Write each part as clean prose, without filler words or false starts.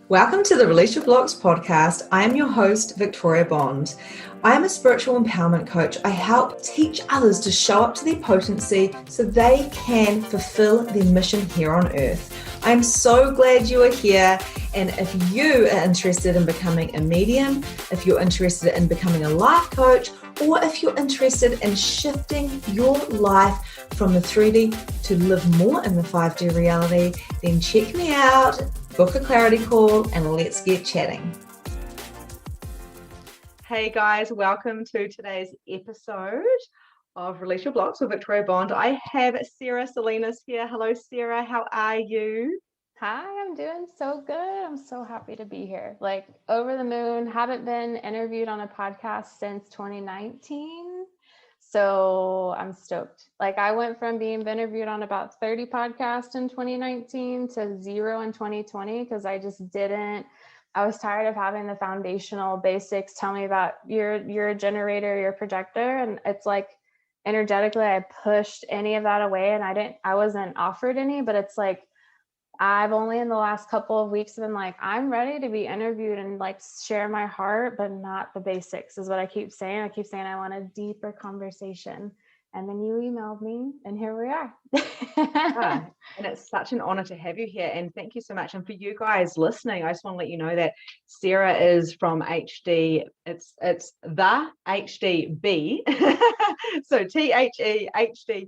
Welcome to the Release Your Blocks podcast. I am your host, Victoria Bond. I am a spiritual empowerment coach. I help teach others to show up to their potency so they can fulfill their mission here on earth. I'm so glad you are here. And if you are interested in becoming a medium, if you're interested in becoming a life coach, or if you're interested in shifting your life from the 3D to live more in the 5D reality, then check me out, book a clarity call, and let's get chatting. Hey guys, welcome to today's episode of Release Your Blocks with Victoria Bond. I have Sarah Salinas here. Hello, Sarah. How are you? Hi, I'm doing so good. I'm so happy to be here. Like over the moon. Haven't been interviewed on a podcast since 2019. So I'm stoked. Like I went from being interviewed on about 30 podcasts in 2019 to 0 in 2020 because I was tired of having the foundational basics tell me about you're a generator, you're a projector. And it's like energetically I pushed any of that away and I wasn't offered any, but it's like I've only in the last couple of weeks been like, I'm ready to be interviewed and like share my heart, but not the basics is what I keep saying. I keep saying I want a deeper conversation. And then you emailed me and here we are. And it's such an honor to have you here. And thank you so much. And for you guys listening, I just want to let you know that Sarah is from HD. It's the HDB. So THEHDBEE.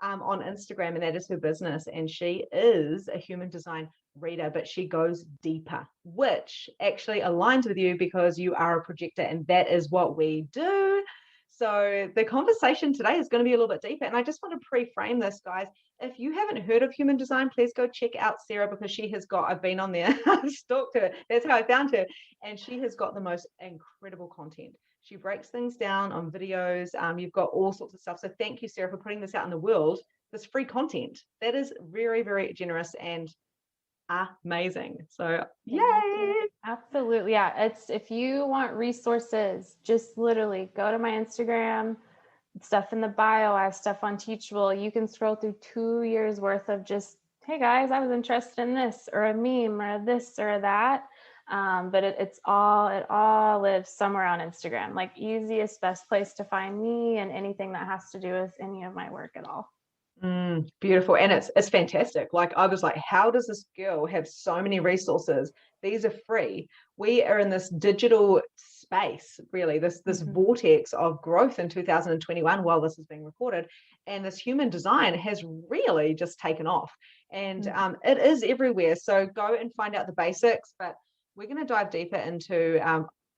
On Instagram, and that is her business, and she is a human design reader, but she goes deeper, which actually aligns with you because you are a projector and that is what we do. So the conversation today is going to be a little bit deeper, and I just want to pre-frame this, guys. If you haven't heard of human design, please go check out Sarah because she has got, I've been on there, I've stalked her, that's how I found her, and she has got the most incredible content. She breaks things down on videos. You've got all sorts of stuff. So thank you, Sarah, for putting this out in the world, this free content. That is very, very generous and amazing. So yay. Absolutely. Yeah. If you want resources, just literally go to my Instagram, stuff in the bio. I have stuff on Teachable. You can scroll through 2 years worth of just, hey guys, I was interested in this or a meme or this or that. But it all lives somewhere on Instagram, like easiest, best place to find me and anything that has to do with any of my work at all. Beautiful. And it's fantastic. Like I was like, how does this girl have so many resources? These are free. We are in this digital space, really, this vortex of growth in 2021 while this is being recorded. And this human design has really just taken off. And it is everywhere. So go and find out the basics. But we're going to dive deeper into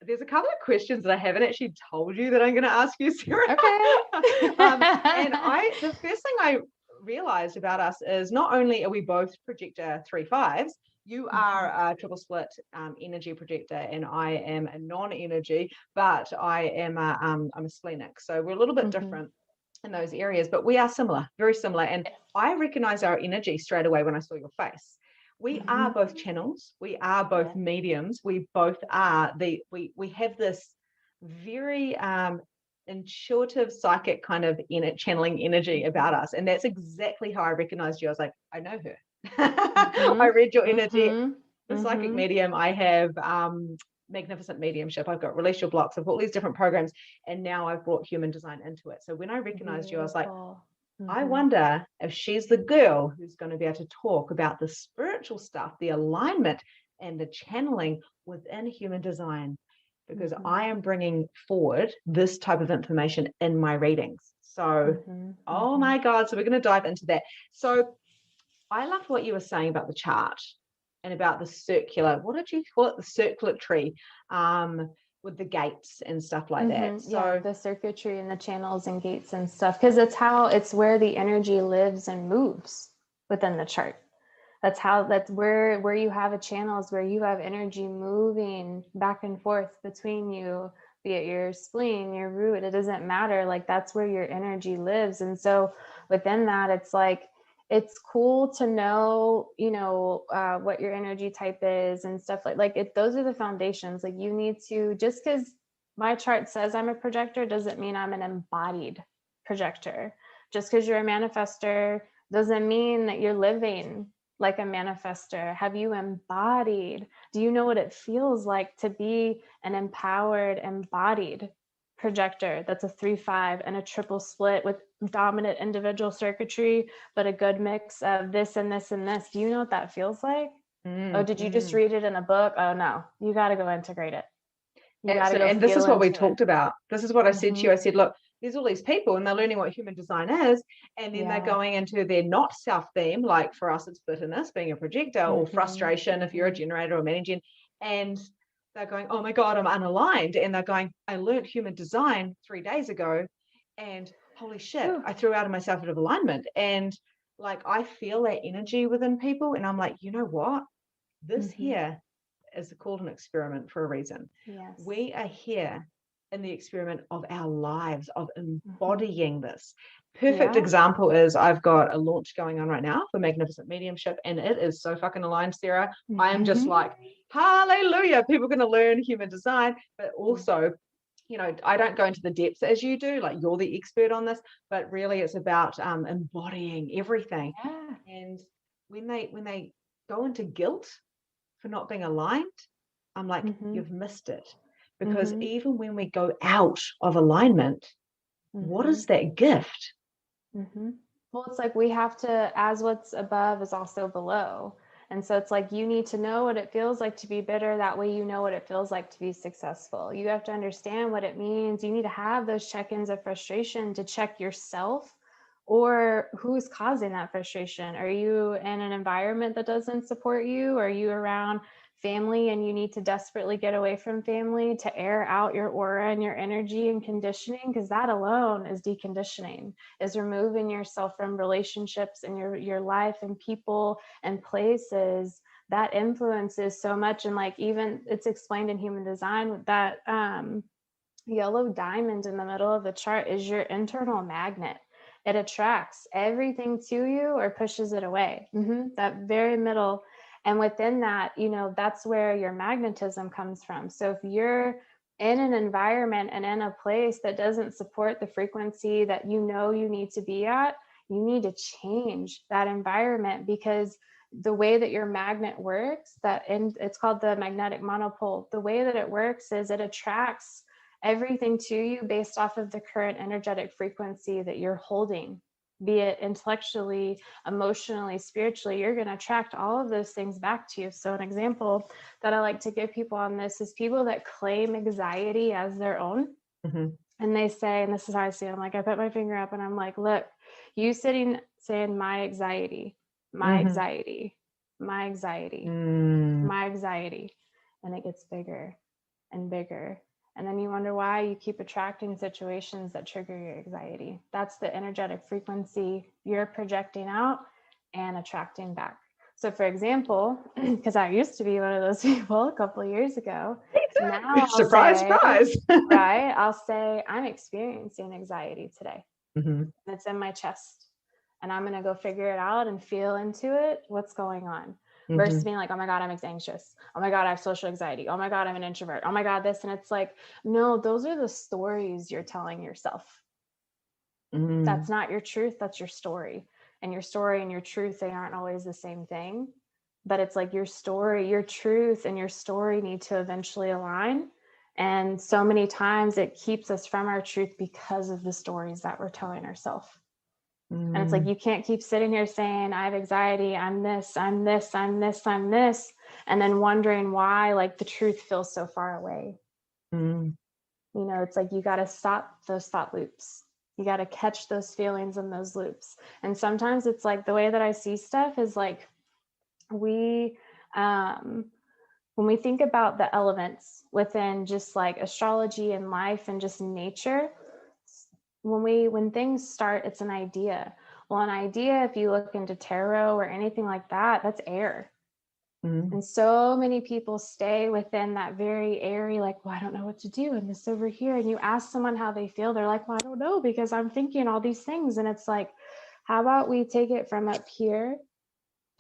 there's a couple of questions that I haven't actually told you that I'm going to ask you, Sarah. Okay. And the first thing I realized about us is not only are we both projector 3/5s, you are a triple split energy projector, and I am a non-energy, but I'm a splenic. So we're a little bit different in those areas, but we are similar, very similar. And I recognize our energy straight away when I saw your face. We are both channels. We are both mediums. We both are we have this very intuitive psychic kind of channeling energy about us. And that's exactly how I recognized you. I was like, I know her. I read your energy. The psychic medium. I have magnificent mediumship. I've got Release Your Blocks. I've got all these different programs. And now I've brought human design into it. So when I recognized you, I was like, I wonder if she's the girl who's going to be able to talk about the spiritual stuff, the alignment and the channeling within human design, because I am bringing forward this type of information in my readings. So, oh my God. So we're going to dive into that. So I loved what you were saying about the chart and about the circular, what did you call it? The circulatory, with the gates and stuff like that. So the circuitry and the channels and gates and stuff, because it's where the energy lives and moves within the chart. That's where you have a channel is where you have energy moving back and forth between you, be it your spleen, your root, it doesn't matter. Like that's where your energy lives. And so within that, it's like, it's cool to know, what your energy type is and stuff those are the foundations. Like you need to, just because my chart says I'm a projector doesn't mean I'm an embodied projector. Just because you're a manifestor doesn't mean that you're living like a manifester? Have you embodied? Do you know what it feels like to be an empowered, embodied projector that's a 3-5 and a triple split with dominant individual circuitry, but a good mix of this and this and this? Do you know what that feels like? Oh, did you just read it in a book? Oh no, you got to go integrate it. You got to go and this is feel what we into talked it. about. This is what I said to you. I said, look, there's all these people and they're learning what human design is, and then they're going into their not self theme. Like for us, it's bitterness, being a projector, or frustration if you're a generator or managing. And they're going, oh my God, I'm unaligned. And they're going, I learned human design 3 days ago, and holy shit, I threw out of myself out of alignment. And like, I feel that energy within people. And I'm like, you know what? This here is called an experiment for a reason. Yes. We are here in the experiment of our lives, of embodying this. Perfect example is I've got a launch going on right now for Magnificent Mediumship, and it is so fucking aligned, Sarah. I am just like, hallelujah, people are going to learn human design, but also, you know, I don't go into the depths as you do, like you're the expert on this, but really it's about embodying everything. And when they go into guilt for not being aligned, I'm like, you've missed it. Because even when we go out of alignment, what is that gift? Well, it's like we have to, as what's above is also below. And so it's like you need to know what it feels like to be bitter. That way you know what it feels like to be successful. You have to understand what it means. You need to have those check-ins of frustration to check yourself, or who's causing that frustration. Are you in an environment that doesn't support you? Are you around family and you need to desperately get away from family to air out your aura and your energy and conditioning? Because that alone is deconditioning, is removing yourself from relationships and your life and people and places that influences so much. And like, even it's explained in human design that yellow diamond in the middle of the chart is your internal magnet. It attracts everything to you or pushes it away. That very middle. And within that, you know, that's where your magnetism comes from. So if you're in an environment and in a place that doesn't support the frequency that you know you need to be at, you need to change that environment, because the way that your magnet works, it's called the magnetic monopole. The way that it works is it attracts everything to you based off of the current energetic frequency that you're holding, be it intellectually, emotionally, spiritually. You're going to attract all of those things back to you. So an example that I like to give people on this is people that claim anxiety as their own. And they say, and this is how I see it, I'm like, I put my finger up and I'm like, look, you saying my anxiety, my anxiety, my anxiety, my anxiety. And it gets bigger and bigger. And then you wonder why you keep attracting situations that trigger your anxiety. That's the energetic frequency you're projecting out and attracting back. So for example, because I used to be one of those people a couple of years ago. Now surprise. Right? I'll say I'm experiencing anxiety today. And it's in my chest. And I'm going to go figure it out and feel into it. What's going on? Versus being like, oh my God, I'm anxious. Oh my God, I have social anxiety. Oh my God, I'm an introvert. Oh my God, this. And it's like, no, those are the stories you're telling yourself. That's not your truth. That's your story. And your story and your truth, they aren't always the same thing. But it's like your story, your truth and your story need to eventually align. And so many times it keeps us from our truth because of the stories that we're telling ourselves. And it's like, you can't keep sitting here saying, I have anxiety, I'm this, I'm this, I'm this, I'm this, and then wondering why, like, the truth feels so far away. You know, it's like, you got to stop those thought loops. You got to catch those feelings in those loops. And sometimes it's like, the way that I see stuff is like, when we think about the elements within just like astrology and life and just nature, when things start, it's an idea. Well, an idea, if you look into tarot or anything like that, that's air. And so many people stay within that very airy, like, well, I don't know what to do in this over here. And you ask someone how they feel, they're like, well, I don't know, because I'm thinking all these things. And it's like, how about we take it from up here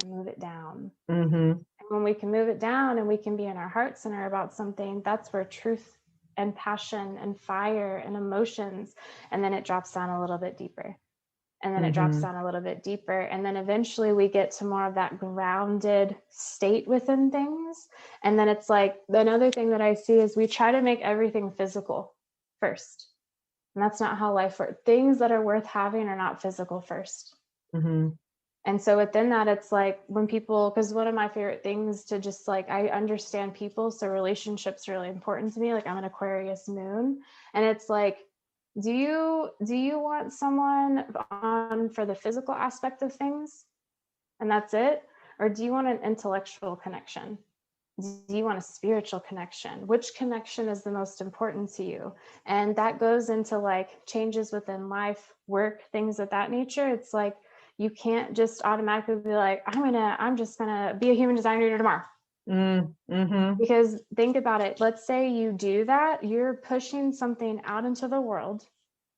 and move it down? And when we can move it down and we can be in our heart center about something, that's where truth and passion and fire and emotions, and then it drops down a little bit deeper. and then it drops down a little bit deeper. And then eventually we get to more of that grounded state within things. And then it's like, another thing that I see is we try to make everything physical first. And that's not how life works. Things that are worth having are not physical first. And so within that, it's like when people, because one of my favorite things to just like, I understand people. So relationships are really important to me. Like I'm an Aquarius moon, and it's like, do you want someone on for the physical aspect of things and that's it? Or do you want an intellectual connection? Do you want a spiritual connection? Which connection is the most important to you? And that goes into like changes within life, work, things of that nature. It's like, you can't just automatically be like, I'm just gonna be a human designer tomorrow. Because think about it. Let's say you do that, you're pushing something out into the world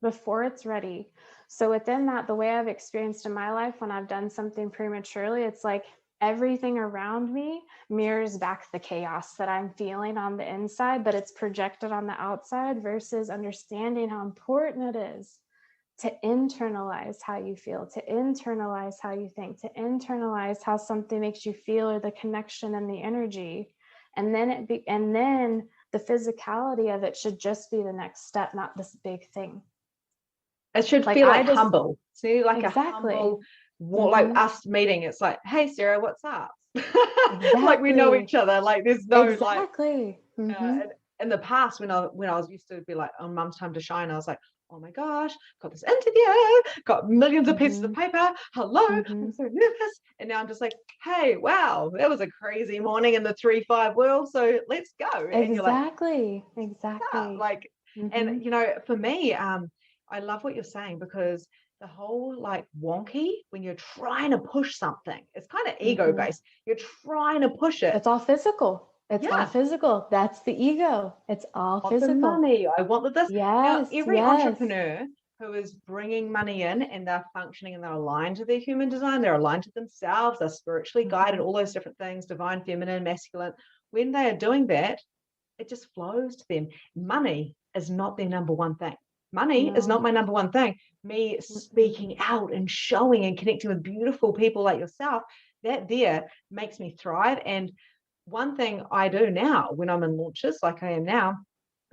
before it's ready. So within that, the way I've experienced in my life, when I've done something prematurely, it's like everything around me mirrors back the chaos that I'm feeling on the inside, but it's projected on the outside, versus understanding how important it is to internalize how you feel, to internalize how you think, to internalize how something makes you feel, or the connection and the energy. And then then the physicality of it should just be the next step, not this big thing. It should feel like humble. See, like a humble, like us meeting. It's like, hey, Sarah, what's up? Like we know each other. Like there's no in the past when I was used to be like on Mum's Time to Shine, I was like, oh my gosh, got this interview, got millions of pieces of paper. Hello, I'm so nervous. And now I'm just like, hey, wow, that was a crazy morning in the 3-5 world. So let's go. And you're like, like, and you know, for me, I love what you're saying, because the whole like wonky, when you're trying to push something, it's kind of ego based. You're trying to push it. It's all physical. It's all physical. That's the ego. It's all physical. The money. I want this. Now, every entrepreneur who is bringing money in and they're functioning and they're aligned to their human design, they're aligned to themselves, they're spiritually guided, all those different things, divine, feminine, masculine. When they are doing that, it just flows to them. Money is not their number one thing. Money is not my number one thing. Me speaking out and showing and connecting with beautiful people like yourself, that there makes me thrive. And one thing I do now when I'm in launches, like I am now,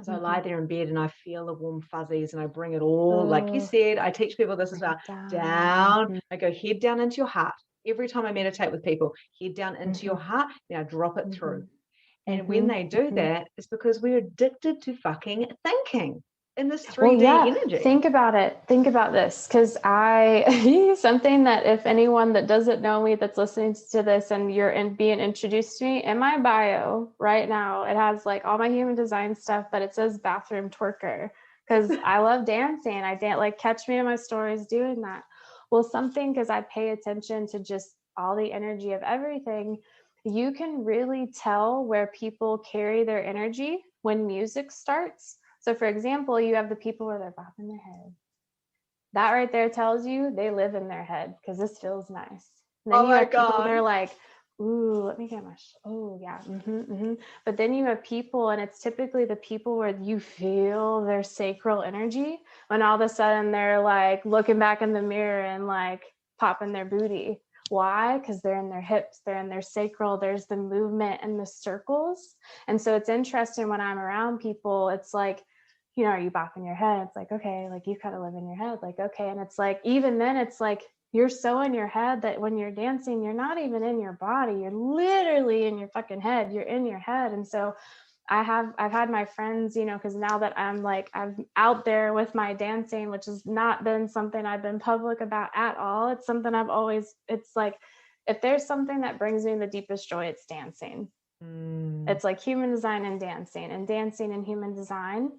is I lie there in bed and I feel the warm fuzzies and I bring it all, like you said, I teach people this as well, down. I go head down into your heart. Every time I meditate with people, head down into your heart, now drop it through. And when they do that, it's because we're addicted to fucking thinking in this 3D energy. Think about it. Think about this, because something that if anyone that doesn't know me that's listening to this and you're being introduced to me, in my bio right now, it has like all my human design stuff, but it says bathroom twerker, because I love dancing. I dance, like catch me in my stories doing that. Well, because I pay attention to just all the energy of everything, you can really tell where people carry their energy when music starts. So for example, you have the people where they're bopping their head. That right there tells you they live in their head, because this feels nice. And then you have people, they're like, ooh, let me get my, oh yeah. But then you have people, and it's typically the people where you feel their sacral energy, when all of a sudden they're like looking back in the mirror and like popping their booty. Why? Because they're in their hips, they're in their sacral, there's the movement and the circles. And so it's interesting when I'm around people, it's like, you know, are you bopping your head? It's like, okay, like you kind of live in your head, like, okay. And it's like, even then it's like, you're so in your head that when you're dancing, you're not even in your body, you're literally in your fucking head, you're in your head. And so I've had my friends, you know, because now that I'm out there with my dancing, which has not been something I've been public about at all. It's something it's like, if there's something that brings me the deepest joy, it's dancing. It's like human design and dancing and human design.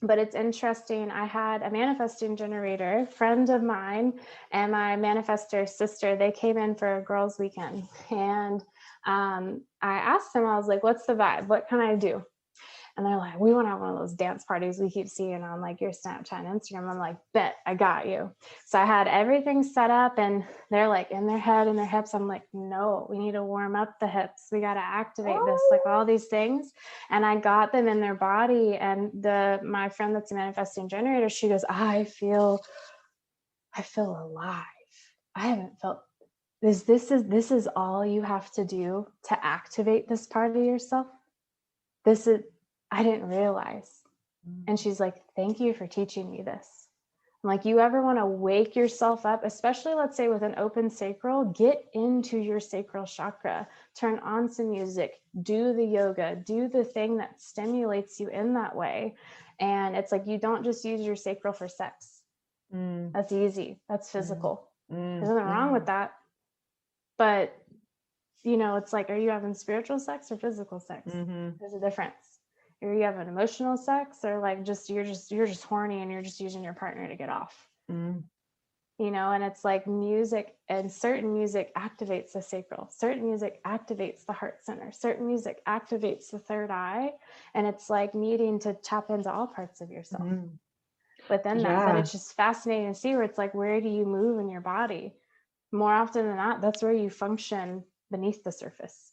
But it's interesting. I had a manifesting generator friend of mine and my manifestor sister. They came in for a girls' weekend, and I asked them, I was like, what's the vibe? What can I do? And they're like, we want to have one of those dance parties we keep seeing on like your Snapchat and Instagram. I'm like, bet, I got you. So I had everything set up, and they're like in their head and their hips. I'm like, no, we need to warm up the hips. We got to activate this, like all these things. And I got them in their body. And my friend that's a manifesting generator, she goes, I feel I feel alive. I haven't felt this is all you have to do to activate this part of yourself. This is, I didn't realize. And she's like, thank you for teaching me this. I'm like, you ever want to wake yourself up, especially let's say with an open sacral, get into your sacral chakra, turn on some music, do the yoga, do the thing that stimulates you in that way. And it's like, you don't just use your sacral for sex. That's easy. That's physical. There's nothing wrong with that. But, you know, it's like, are you having spiritual sex or physical sex? There's a difference. Are you having emotional sex, or like you're just horny and you're just using your partner to get off? You know, and it's like music, and certain music activates the sacral, certain music activates the heart center, certain music activates the third eye. And it's like needing to tap into all parts of yourself. But then but it's just fascinating to see where it's like, where do you move in your body? More often than not, that's where you function beneath the surface.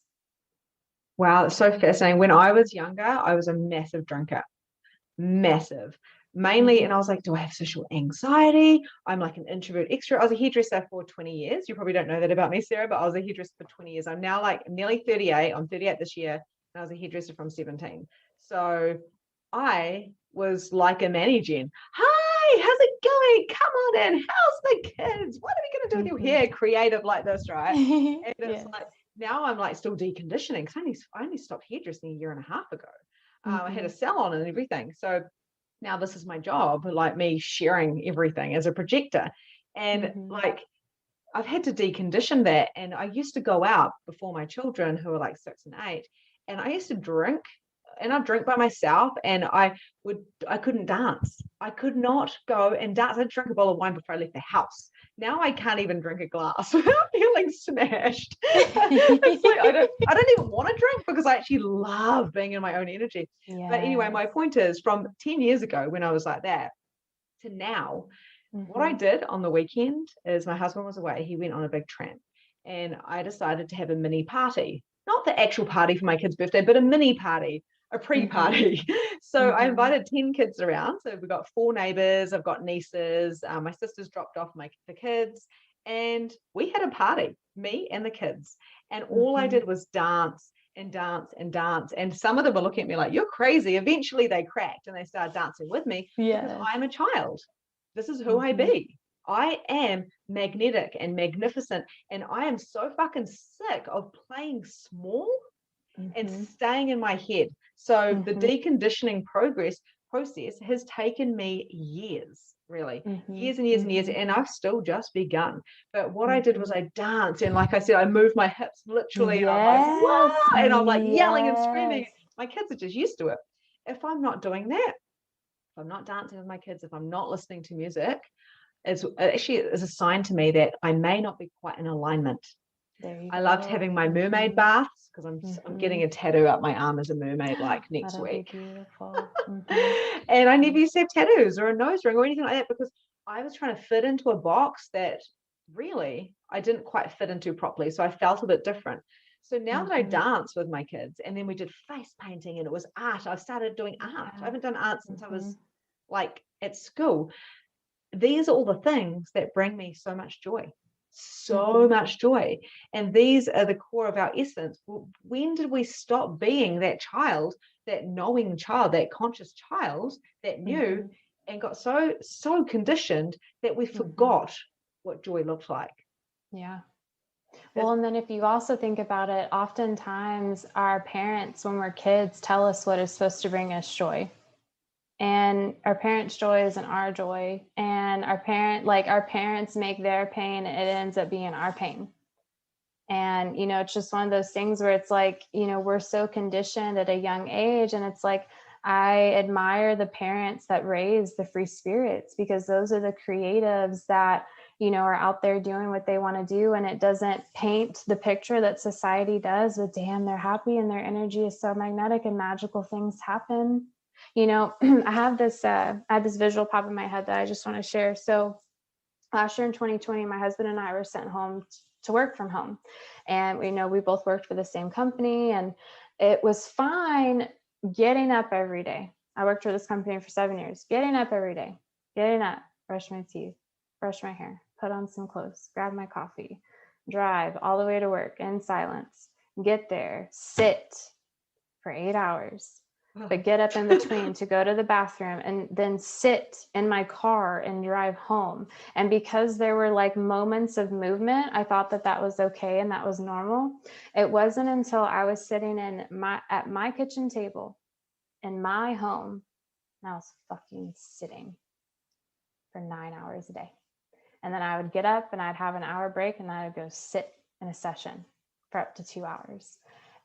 Wow, it's so fascinating. When I was younger, I was a massive drinker, massive. Mainly, and I was like, do I have social anxiety? I'm like an introvert extrovert. I was a hairdresser for 20 years. You probably don't know that about me, Sarah, but I was a hairdresser for 20 years. I'm now like nearly 38. I'm 38 this year, and I was a hairdresser from 17. So I was like a managing. Hi, how's it going? Come on in. How's the kids? What are we going to do with your hair? Creative like this, right? And it's like, now I'm like still deconditioning, because I only stopped hairdressing a year and a half ago. I had a salon and everything. So now this is my job, like me sharing everything as a projector. And like, I've had to decondition that. And I used to go out before my children, who were like 6 and 8, and I used to drink, and I'd drink by myself, and I couldn't dance. I could not go and dance. I'd drink a bottle of wine before I left the house. Now I can't even drink a glass without feeling smashed. It's like I don't even want to drink, because I actually love being in my own energy. But anyway, my point is, from 10 years ago when I was like that to now, what I did on the weekend is, my husband was away. He went on a big tramp, and I decided to have a mini party. Not the actual party for my kid's birthday, but a mini party, a pre-party. So I invited 10 kids around. So we've got 4 neighbors. I've got nieces. My sister's dropped off the kids. And we had a party, me and the kids. And all I did was dance and dance and dance. And some of them were looking at me like, you're crazy. Eventually they cracked and they started dancing with me, because I'm a child. This is who I be. I am magnetic and magnificent. And I am so fucking sick of playing small and staying in my head. So the deconditioning process has taken me years, really, years and years and years, and I've still just begun. But what I did was I danced, and like I said, I moved my hips literally, and I'm like, whoa, and I'm like yelling and screaming. My kids are just used to it. If I'm not doing that, if I'm not dancing with my kids, if I'm not listening to music, it is a sign to me that I may not be quite in alignment. I loved having my mermaid baths, because I'm getting a tattoo up my arm as a mermaid like next That'll week. Be beautiful. And I never used to have tattoos or a nose ring or anything like that, because I was trying to fit into a box that really I didn't quite fit into properly. So I felt a bit different. So now that I dance with my kids, and then we did face painting, and it was art. I've started doing art. I haven't done art since I was like at school. These are all the things that bring me so much joy. So much joy. And these are the core of our essence. When did we stop being that child, that knowing child, that conscious child that knew and got so conditioned that we forgot what joy looked like? Yeah. Well, and then if you also think about it, oftentimes our parents, when we're kids, tell us what is supposed to bring us joy. And our parents' joy isn't our joy. And our parents make their pain, it ends up being our pain. And, you know, it's just one of those things where it's like, you know, we're so conditioned at a young age. And it's like, I admire the parents that raise the free spirits, because those are the creatives that, you know, are out there doing what they want to do. And it doesn't paint the picture that society does, but damn, they're happy and their energy is so magnetic and magical things happen. You know, I had this visual pop in my head that I just want to share. So last year in 2020, my husband and I were sent home to work from home. And we both worked for the same company, and it was fine getting up every day. I worked for this company for 7 years, getting up every day, brush my teeth, brush my hair, put on some clothes, grab my coffee, drive all the way to work in silence, get there, sit for 8 hours, but get up in between to go to the bathroom and then sit in my car and drive home. And because there were like moments of movement, I thought that that was okay and that was normal. It wasn't until I was sitting at my kitchen table in my home, and I was fucking sitting for 9 hours a day. And then I would get up and I'd have an hour break and I would go sit in a session for up to 2 hours.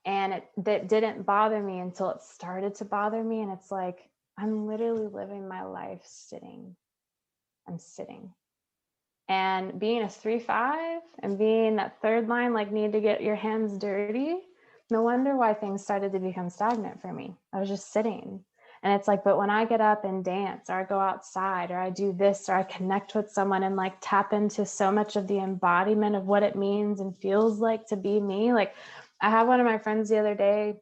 And that didn't bother me until it started to bother me. And it's like, I'm literally living my life sitting. I'm sitting. And being a 3-5 and being that third line, like need to get your hands dirty, no wonder why things started to become stagnant for me. I was just sitting. And it's like, but when I get up and dance, or I go outside, or I do this, or I connect with someone and like tap into so much of the embodiment of what it means and feels like to be me. Like, I had one of my friends the other day,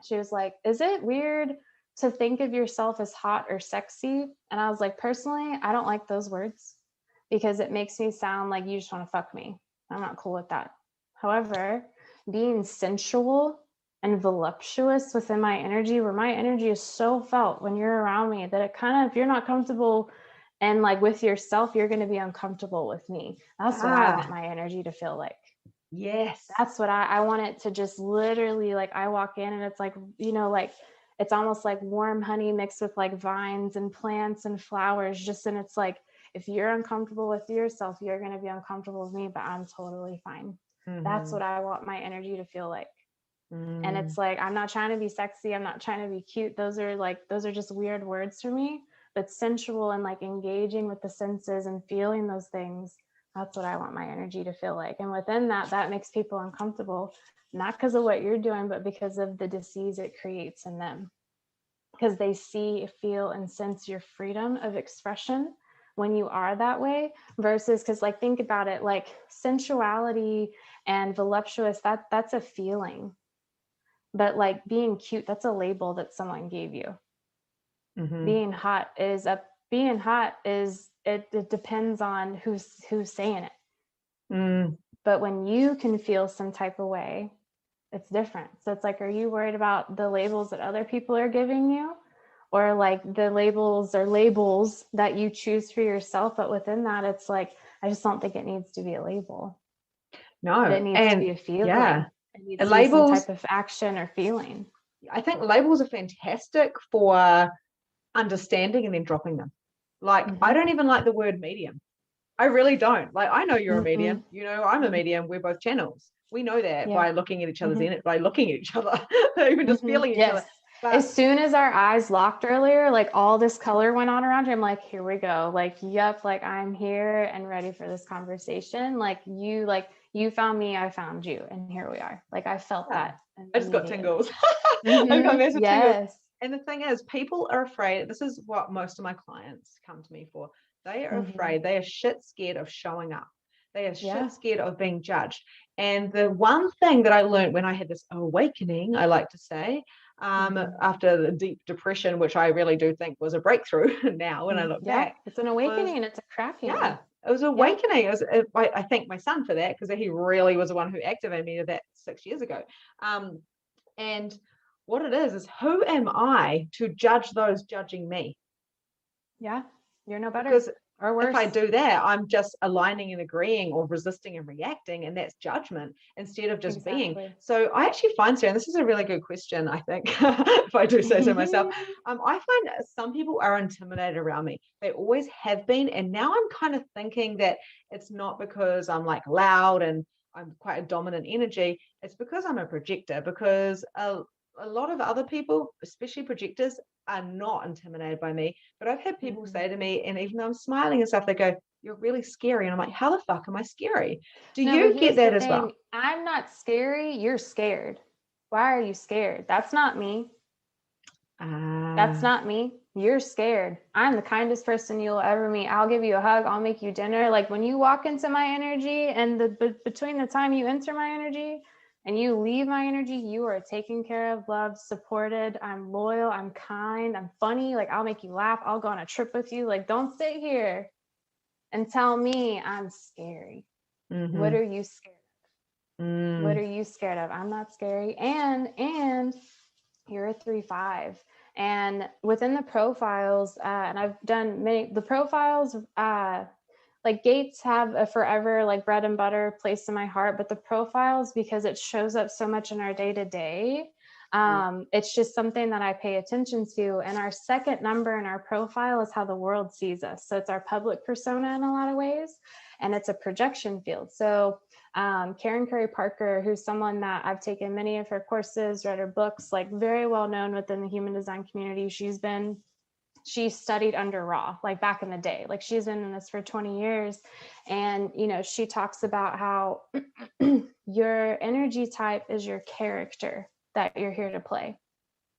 she was like, is it weird to think of yourself as hot or sexy? And I was like, personally, I don't like those words because it makes me sound like you just want to fuck me. I'm not cool with that. However, being sensual and voluptuous within my energy, where my energy is so felt when you're around me that it kind of, if you're not comfortable and like with yourself, you're going to be uncomfortable with me. That's what I want my energy to feel like. Yes. That's what I want it to just literally, like, I walk in and it's like, you know, like it's almost like warm honey mixed with like vines and plants and flowers, just, and it's like, if you're uncomfortable with yourself, you're going to be uncomfortable with me, but I'm totally fine. That's what I want my energy to feel like. And it's like, I'm not trying to be sexy. I'm not trying to be cute. Those are just weird words for me, but sensual and like engaging with the senses and feeling those things. That's what I want my energy to feel like. And within that, that makes people uncomfortable, not because of what you're doing, but because of the disease it creates in them. Because they see, feel, and sense your freedom of expression when you are that way, versus, because like, think about it, like sensuality and voluptuous, that's a feeling. But like being cute, that's a label that someone gave you. Being hot is it depends on who's saying it. But when you can feel some type of way, it's different. So it's like, are you worried about the labels that other people are giving you, or like the labels that you choose for yourself? But within that, it's like, I just don't think it needs to be a label. No, it needs to be a feeling. Yeah, it needs to be some type of action or feeling. I think labels are fantastic for understanding and then dropping them. Like, I don't even like the word medium. I really don't. Like, I know you're a medium, you know, I'm a medium. We're both channels. We know that by looking at each other's in it, by looking at each other, even just feeling each other. But as soon as our eyes locked earlier, like all this color went on around you. I'm like, here we go. Like, yep, like I'm here and ready for this conversation. Like you found me, I found you, and here we are. Like, I felt that. I just got tingles. I've got massive tingles. And the thing is, people are afraid. This is what most of my clients come to me for. They are afraid. They are shit scared of showing up. They are shit scared of being judged. And the one thing that I learned when I had this awakening, I like to say, after the deep depression, which I really do think was a breakthrough now when I look back. It's an awakening and it's a crap feeling. Yeah, it was awakening. It was, I thank my son for that, because he really was the one who activated me to that 6 years ago. And what it is who am I to judge those judging me? Yeah, you're no better. Because or worse. If I do that, I'm just aligning and agreeing, or resisting and reacting, and that's judgment instead of just being. So I actually find, Sarah, and this is a really good question, I think, if I do say so myself, I find some people are intimidated around me. They always have been, and now I'm kind of thinking that it's not because I'm like loud and I'm quite a dominant energy. It's because I'm a projector, because a lot of other people, especially projectors, are not intimidated by me. But I've had people say to me, and even though I'm smiling and stuff, they go, "You're really scary." And I'm like, how the fuck am I scary? Do you get that as well? I'm not scary. You're scared. Why are you scared? That's not me. That's not me. You're scared. I'm the kindest person you'll ever meet. I'll give you a hug. I'll make you dinner. Like, when you walk into my energy, and between the time you enter my energy and you leave my energy, you are taken care of, loved, supported. I'm loyal. I'm kind. I'm funny. Like, I'll make you laugh. I'll go on a trip with you. Like, don't sit here and tell me I'm scary. What are you scared of? What are you scared of? I'm not scary. And you're a 3-5. And within the profiles, and I've done the profiles, like Gates have a forever like bread and butter place in my heart, but the profiles, because it shows up so much in our day to day, it's just something that I pay attention to. And our second number in our profile is how the world sees us. So it's our public persona in a lot of ways, and it's a projection field. So Karen Curry Parker, who's someone that I've taken many of her courses, read her books, like very well known within the human design community. She studied under Ra, like back in the day, like she's been in this for 20 years. And, you know, she talks about how your energy type is your character that you're here to play.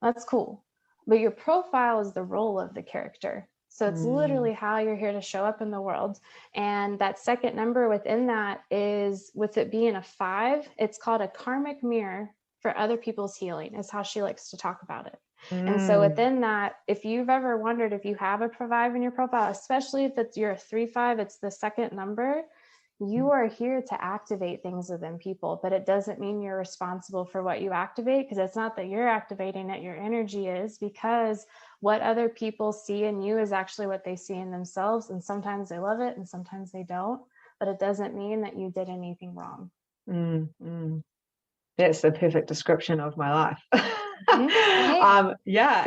That's cool. But your profile is the role of the character. So it's literally how you're here to show up in the world. And that second number within that is, with it being a 5, it's called a karmic mirror for other people's healing, is how she likes to talk about it. And so within that, if you've ever wondered if you have a 5 in your profile, especially if you're a 3-5, it's the second number, you are here to activate things within people, but it doesn't mean you're responsible for what you activate, because it's not that you're activating it, your energy is, because what other people see in you is actually what they see in themselves. And sometimes they love it and sometimes they don't, but it doesn't mean that you did anything wrong. That's the perfect description of my life. Yeah.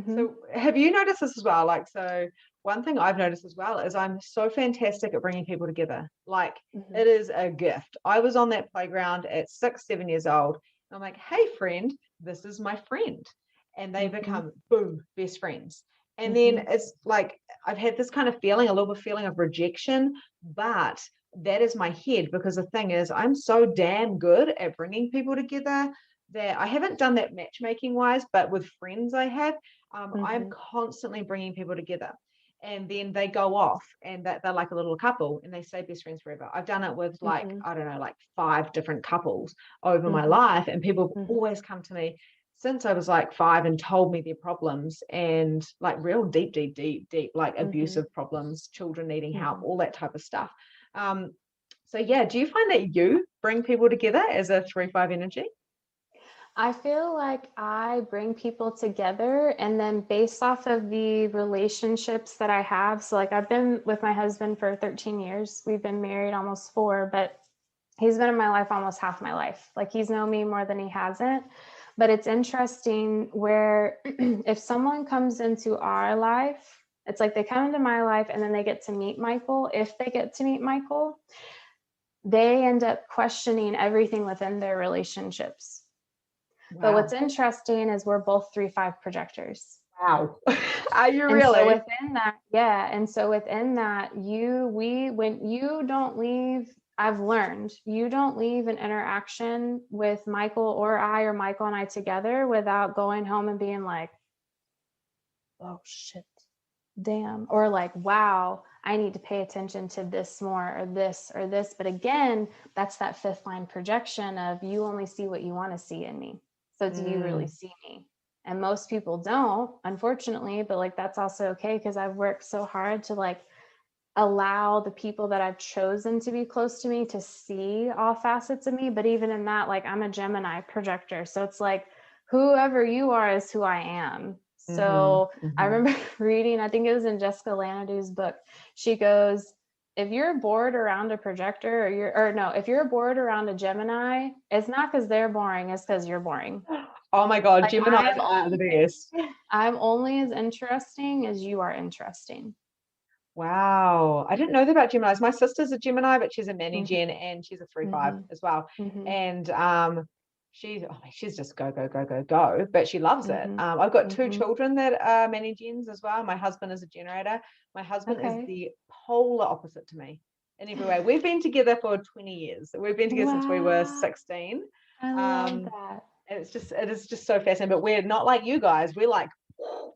So have you noticed this as well? Like, so one thing I've noticed as well is I'm so fantastic at bringing people together. Like, it is a gift. I was on that playground at 6-7 years old. And I'm like, hey, friend, this is my friend. And they become, boom, best friends. And then it's like, I've had this kind of feeling, a little bit feeling of rejection, but that is my head, because the thing is, I'm so damn good at bringing people together that I haven't done that matchmaking wise, but with friends I have, I'm constantly bringing people together. And then they go off and they're like a little couple and they stay best friends forever. I've done it with like, I don't know, like 5 different couples over my life. And people have always come to me since I was like 5 and told me their problems, and like real deep, like abusive problems, children needing help, all that type of stuff. So yeah, do you find that you bring people together as a 3-5 energy? I feel like I bring people together, and then based off of the relationships that I have. So like I've been with my husband for 13 years. We've been married almost 4, but he's been in my life almost half my life. Like he's known me more than he hasn't. But it's interesting where if someone comes into our life, it's like they come into my life and then they get to meet Michael. If they get to meet Michael, they end up questioning everything within their relationships. Wow. But what's interesting is we're both 3-5 projectors. Wow. Are you and really? So within that, yeah. And so within that, when you don't leave, I've learned you don't leave an interaction with Michael or Michael and I together without going home and being like, oh shit, damn, or like, wow, I need to pay attention to this more, or this or this. But again, that's that 5th line projection of you only see what you want to see in me. So do you really see me? And most people don't, unfortunately, but like that's also okay, because I've worked so hard to like allow the people that I've chosen to be close to me to see all facets of me. But even in that, like I'm a Gemini projector. So it's like, whoever you are is who I am. So I remember reading, I think it was in Jessica Lanadu's book. She goes, if you're bored around a projector if you're bored around a Gemini, it's not because they're boring, it's because you're boring. Oh my God, like, Geminis are the best. I'm only as interesting as you are interesting. Wow. I didn't know that about Geminis. My sister's a Gemini, but she's a Mani-Gen and she's a 3-5 as well. And she's just go, but she loves it. I've got 2 children that are Mani-Gens as well. My husband is a generator. My husband is the polar opposite to me in every way. We've been together for 20 years. We've been together since we were 16. I love that. And it is just so fascinating, but we're not like you guys. We're like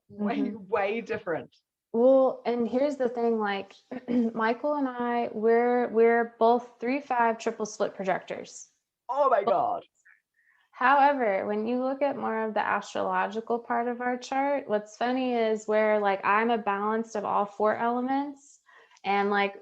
way different. Well, and here's the thing, like Michael and I, we're both 3-5 triple split projectors. Oh my God. However, when you look at more of the astrological part of our chart, what's funny is where like I'm a balance of all 4 elements, And like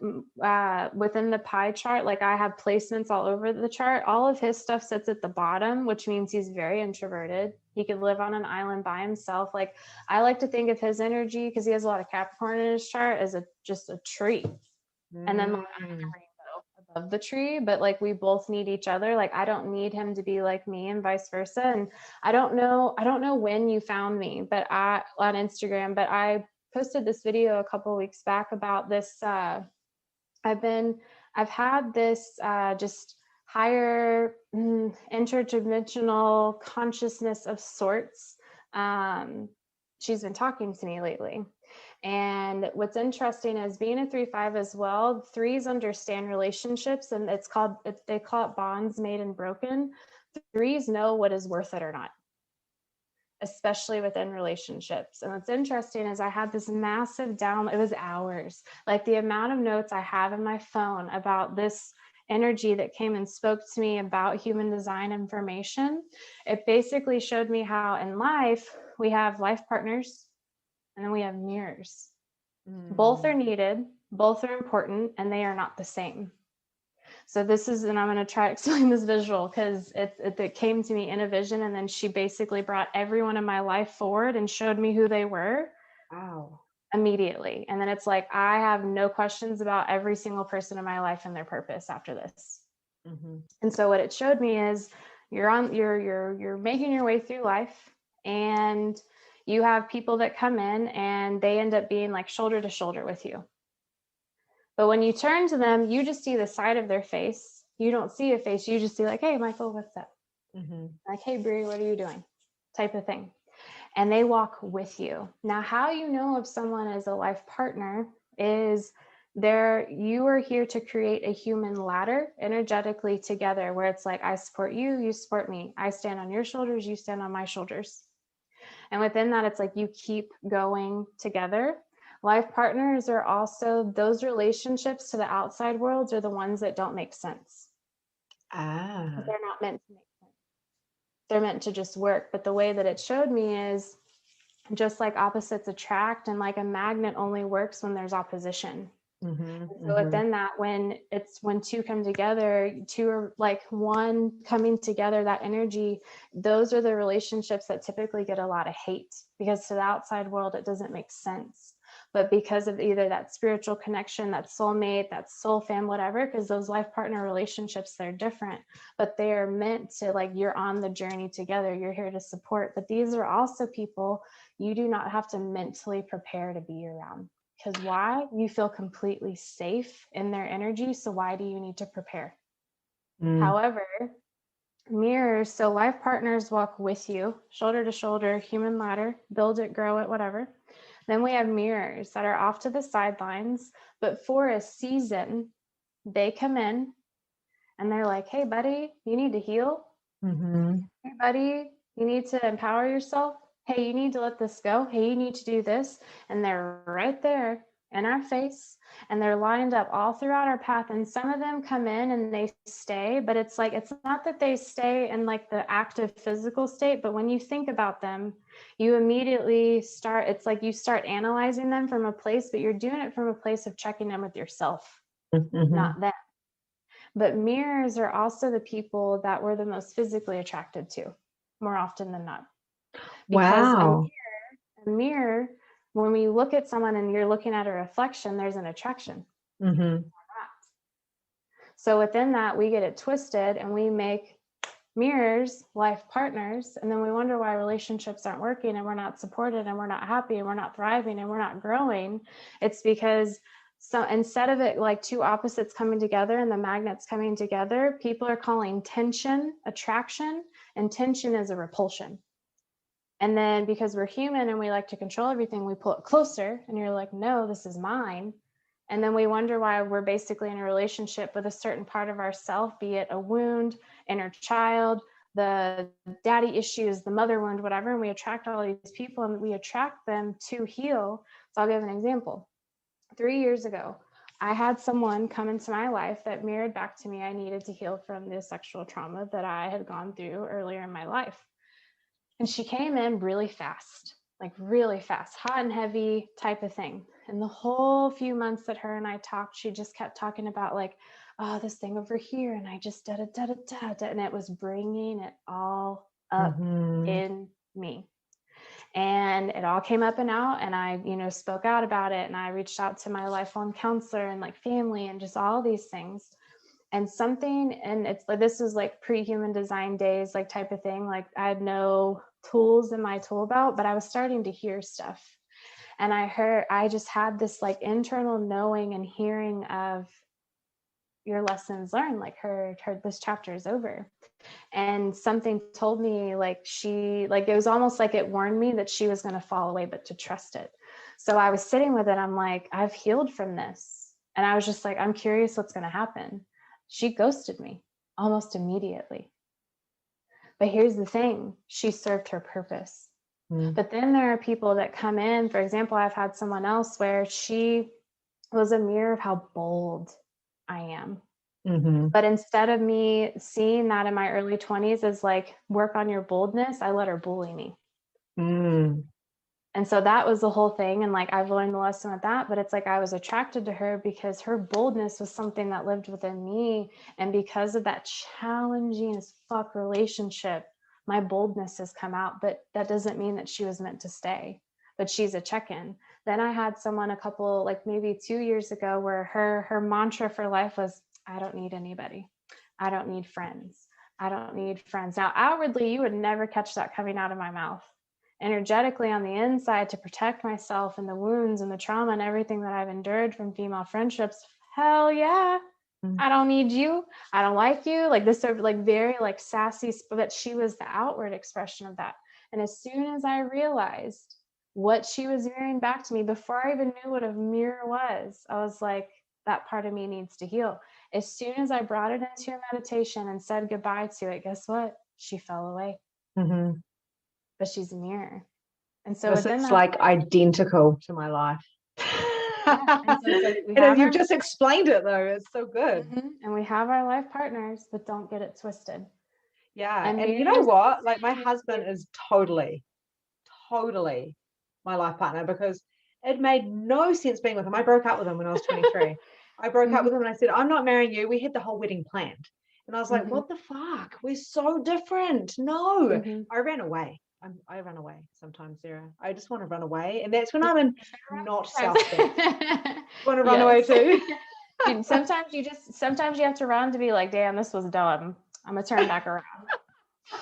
within the pie chart, like I have placements all over the chart. All of his stuff sits at the bottom, which means he's very introverted. He could live on an island by himself. Like I like to think of his energy, because he has a lot of Capricorn in his chart, as just a tree. And then like, I'm the rainbow above the tree, but like we both need each other. Like I don't need him to be like me and vice versa. And I don't know when you found me, but on Instagram, but I posted this video a couple of weeks back about this. I've had this just higher interdimensional consciousness of sorts. She's been talking to me lately. And what's interesting is being a 3/5 as well, threes understand relationships, and they call it bonds made and broken. Threes know what is worth it or not, especially within relationships. And what's interesting is I had this massive it was hours, like the amount of notes I have in my phone about this energy that came and spoke to me about human design information. It basically showed me how in life we have life partners, and then we have mirrors. Both are needed, both are important, and they are not the same. So this is, and I'm going to try to explain this visual, because it came to me in a vision, and then she basically brought everyone in my life forward and showed me who they were. Wow. Immediately. And then it's like, I have no questions about every single person in my life and their purpose after this. And so what it showed me is you're making your way through life, and you have people that come in and they end up being like shoulder to shoulder with you. But when you turn to them, you just see the side of their face. You don't see a face. You just see like, hey, Michael, what's up? Like, hey, Brie, what are you doing? Type of thing. And they walk with you. Now, how you know if someone is a life partner is you are here to create a human ladder energetically together, where it's like, I support you, you support me. I stand on your shoulders, you stand on my shoulders. And within that, it's like you keep going together. Life partners are also those relationships to the outside worlds are the ones that don't make sense. They're not meant to make sense. They're meant to just work. But the way that it showed me is just like opposites attract, and like a magnet only works when there's opposition. So within that, when two come together, two are like one coming together, that energy, those are the relationships that typically get a lot of hate, because to the outside world, it doesn't make sense. But because of either that spiritual connection, that soulmate, that soul fam, whatever, because those life partner relationships, they're different, but they are meant to, like, you're on the journey together, you're here to support. But these are also people you do not have to mentally prepare to be around. Because why? You feel completely safe in their energy. So why do you need to prepare? However, mirrors, so life partners walk with you, shoulder to shoulder, human ladder, build it, grow it, whatever. Then we have mirrors that are off to the sidelines, but for a season, they come in and they're like, hey, buddy, you need to heal. Hey, buddy, you need to empower yourself. Hey, you need to let this go. Hey, you need to do this. And they're right there in our face, and they're lined up all throughout our path. And some of them come in and they stay, but it's like, it's not that they stay in like the active physical state, but when you think about them, you immediately start, it's like you start analyzing them from a place, but you're doing it from a place of checking in with yourself, not them. But mirrors are also the people that we're the most physically attracted to, more often than not. Because a mirror, when we look at someone and you're looking at a reflection, there's an attraction. So within that, we get it twisted and we make mirrors life partners, and then we wonder why relationships aren't working, and we're not supported, and we're not happy, and we're not thriving, and we're not growing. It's because instead of it like two opposites coming together and the magnets coming together, people are calling tension attraction, and tension is a repulsion. And then because we're human and we like to control everything, we pull it closer, and you're like, no, this is mine. And then we wonder why we're basically in a relationship with a certain part of ourself, be it a wound, inner child, the daddy issues, the mother wound, whatever. And we attract all these people, and we attract them to heal. So I'll give an example. 3 years ago, I had someone come into my life that mirrored back to me I needed to heal from the sexual trauma that I had gone through earlier in my life. And she came in really fast. like really fast, hot and heavy type of thing. And the whole few months that her and I talked, she just kept talking about like, oh, this thing over here. And I just da da da da da da. And it was bringing it all up in me. And it all came up and out. And I, spoke out about it. And I reached out to my lifelong counselor and like family and just all these things. And it's like, this was like pre-human design days, like type of thing. Like I had no tools in my tool belt, but I was starting to hear stuff. And I just had this like internal knowing and hearing of your lessons learned, like this chapter is over. And something told me it was almost like it warned me that she was going to fall away, but to trust it. So I was sitting with it. I'm like, I've healed from this. And I was just like, I'm curious what's going to happen. She ghosted me almost immediately. But here's the thing, she served her purpose. But then there are people that come in, for example, I've had someone else where she was a mirror of how bold I am. But instead of me seeing that in my early 20s as like, work on your boldness, I let her bully me. And so that was the whole thing. And like, I've learned the lesson with that, but it's like, I was attracted to her because her boldness was something that lived within me. And because of that challenging as fuck relationship, my boldness has come out, but that doesn't mean that she was meant to stay, but she's a check-in. Then I had someone like maybe 2 years ago where her mantra for life was, I don't need anybody. I don't need friends. I don't need friends. Now, outwardly, you would never catch that coming out of my mouth. Energetically on the inside, to protect myself and the wounds and the trauma and everything that I've endured from female friendships. Hell yeah. I don't need you. I don't like you. Like this, like very like sassy, but she was the outward expression of that. And as soon as I realized what she was mirroring back to me, before I even knew what a mirror was, I was like, that part of me needs to heal. As soon as I brought it into a meditation and said goodbye to it, guess what? She fell away. But she's a mirror. And so it's like identical to my life. And you've just explained it though. It's so good. And we have our life partners, but don't get it twisted. Yeah. And you know what? Like my husband is totally my life partner, because it made no sense being with him. I broke up with him when I was 23. I broke up with him and I said, I'm not marrying you. We had the whole wedding planned. And I was like, what the fuck? We're so different. No. I ran away. I run away sometimes, Sarah. I just want to run away. And that's when I'm in not self-defense. Want to run away too? Sometimes you have to run to be like, damn, this was dumb. I'm going to turn back around.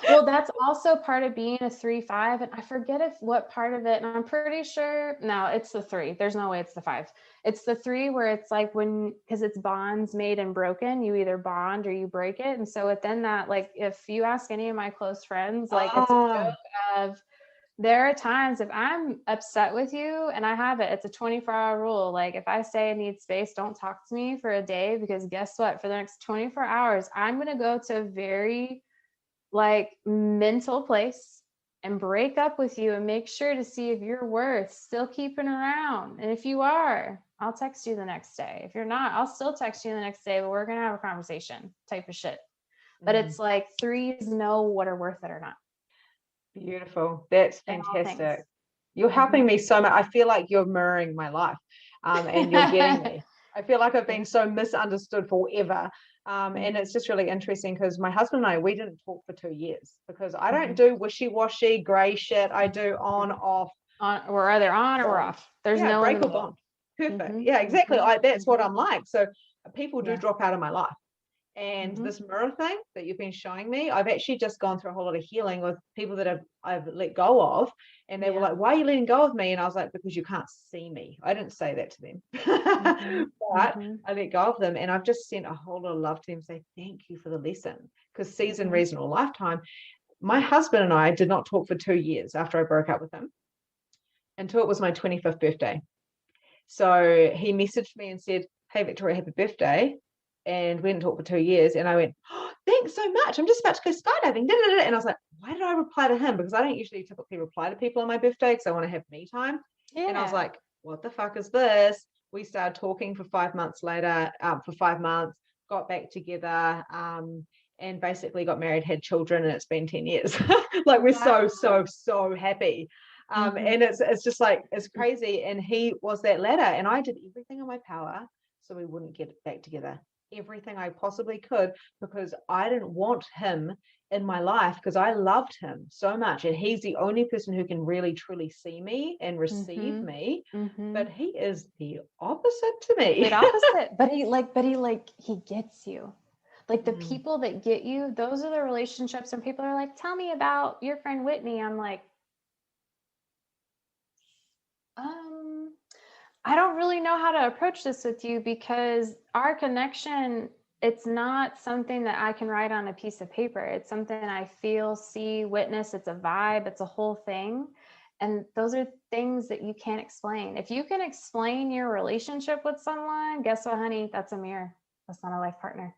Well, that's also part of being a 3-5. And I forget what part of it, and I'm pretty sure, no, it's the 3. There's no way it's the 5. It's the 3 where it's like because it's bonds made and broken, you either bond or you break it. And so within that, like if you ask any of my close friends, like it's a joke of, there are times if I'm upset with you and it's a 24-hour rule. Like if I say I need space, don't talk to me for a day, because guess what? For the next 24 hours, I'm going to go to a very like mental place and break up with you and make sure to see if you're worth still keeping around. And if you are, I'll text you the next day. If you're not, I'll still text you the next day, but we're going to have a conversation type of shit. But it's like 3s know what are worth it or not. Beautiful. That's fantastic. You're helping me so much. I feel like you're mirroring my life, and you're getting me. I feel like I've been so misunderstood forever. And it's just really interesting because my husband and I, we didn't talk for 2 years because I don't do wishy-washy gray shit. I do on, off. We're either on or we're off. There's no break or bond. Perfect. Yeah, exactly. That's what I'm like. So people do drop out of my life. And this mirror thing that you've been showing me, I've actually just gone through a whole lot of healing with people that I've let go of, and they were like, why are you letting go of me? And I was like, because you can't see me. I didn't say that to them, but I let go of them, and I've just sent a whole lot of love to them, say thank you for the lesson, because season, reason, or lifetime. My husband and I did not talk for 2 years after I broke up with him until it was my 25th birthday. So he messaged me and said, hey Victoria, happy birthday. And we didn't talk for 2 years. And I went, oh, thanks so much. I'm just about to go skydiving. And I was like, why did I reply to him? Because I don't usually typically reply to people on my birthday because I want to have me time. Yeah. And I was like, what the fuck is this? We started talking for 5 months later, for 5 months, got back together, and basically got married, had children, and it's been 10 years. Like we're so happy. And it's just like, it's crazy. And he was that ladder, and I did everything in my power so we wouldn't get back together. Everything I possibly could, because I didn't want him in my life, because I loved him so much, and he's the only person who can really truly see me and receive me. But he is the opposite to me. Complete opposite. But he gets you. Like the people that get you, those are the relationships when people are like, tell me about your friend Whitney. I'm like, I don't really know how to approach this with you, because our connection, it's not something that I can write on a piece of paper. It's something I feel, see, witness. It's a vibe. It's a whole thing. And those are things that you can't explain. If you can explain your relationship with someone, guess what, honey? That's a mirror. That's not a life partner.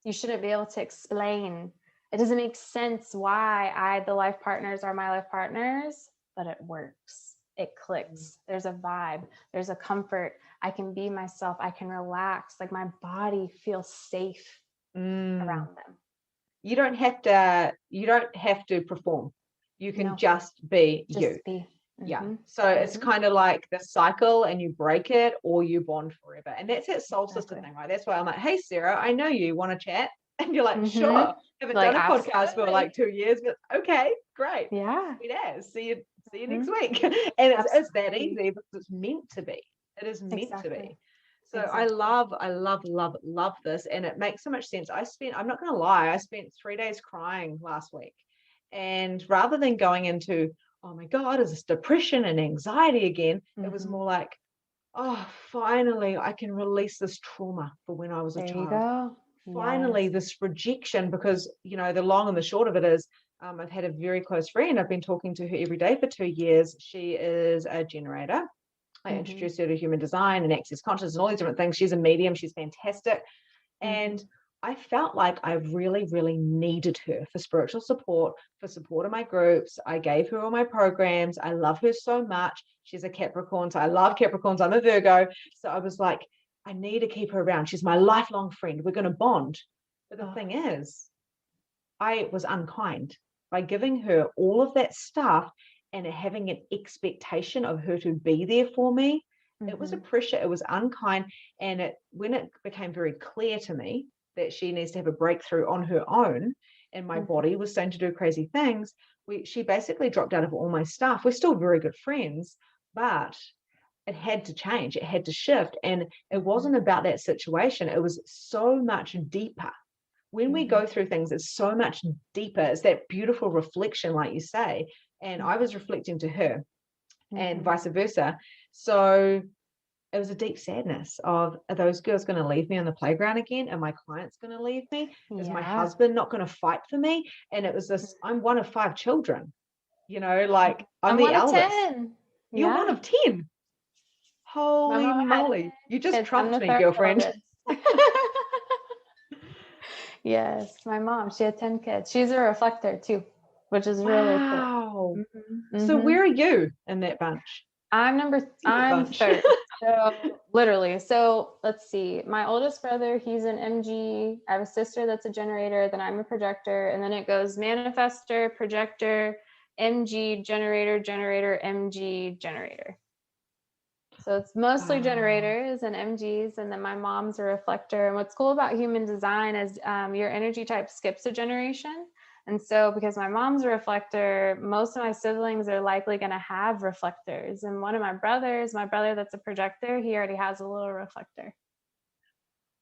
You shouldn't be able to explain. It doesn't make sense why the life partners are my life partners, but it works. It clicks. There's a vibe. There's a comfort. I can be myself. I can relax. Like my body feels safe around them. You don't have to perform. You can just be you. Be. Yeah. So it's kind of like the cycle, and you break it or you bond forever. And that's that soul sister thing, right? That's why I'm like, hey, Sarah, I know you want to chat. And you're like, sure. Haven't done a podcast for like 2 years, but okay, great. Yeah. It is. See you next week. And it's that easy, because it's meant to be. It is meant to be. So I love this. And it makes so much sense. I'm not going to lie, I spent 3 days crying last week. And rather than going into, oh my God, is this depression and anxiety again? It was more like, oh, finally, I can release this trauma for when I was a child. There you go. Finally, this rejection, because, the long and the short of it is, I've had a very close friend. I've been talking to her every day for 2 years. She is a generator. I introduced her to human design and access consciousness and all these different things. She's a medium. She's fantastic. And I felt like I really, really needed her for spiritual support, for support of my groups. I gave her all my programs. I love her so much. She's a Capricorn, so I love Capricorns. I'm a Virgo. So I was like, I need to keep her around. She's my lifelong friend. We're going to bond. But the thing is, I was unkind by giving her all of that stuff and having an expectation of her to be there for me. It was a pressure. It was unkind. And when it became very clear to me that she needs to have a breakthrough on her own, and my body was starting to do crazy things, she basically dropped out of all my stuff. We're still very good friends, but it had to change. It had to shift. And it wasn't about that situation. It was so much deeper. When we go through things, it's so much deeper. It's that beautiful reflection, like you say. And I was reflecting to her and vice versa. So it was a deep sadness of, are those girls going to leave me on the playground again? Are my clients going to leave me? Is my husband not going to fight for me? And it was this, I'm one of 5 children, like I'm the eldest. 10. You're one of 10. Holy moly. You just trumped me, girlfriend. Yes, my mom, she had 10 kids. She's a reflector too, which is really cool. So where are you in that bunch? I'm third. So literally, let's see. My oldest brother, he's an MG. I have a sister that's a generator. Then I'm a projector. And then it goes manifestor, projector, MG, generator, MG, generator. So it's mostly generators and MGs, and then my mom's a reflector. And what's cool about human design is your energy type skips a generation. And so because my mom's a reflector, most of my siblings are likely going to have reflectors. And one of my brother that's a projector, he already has a little reflector.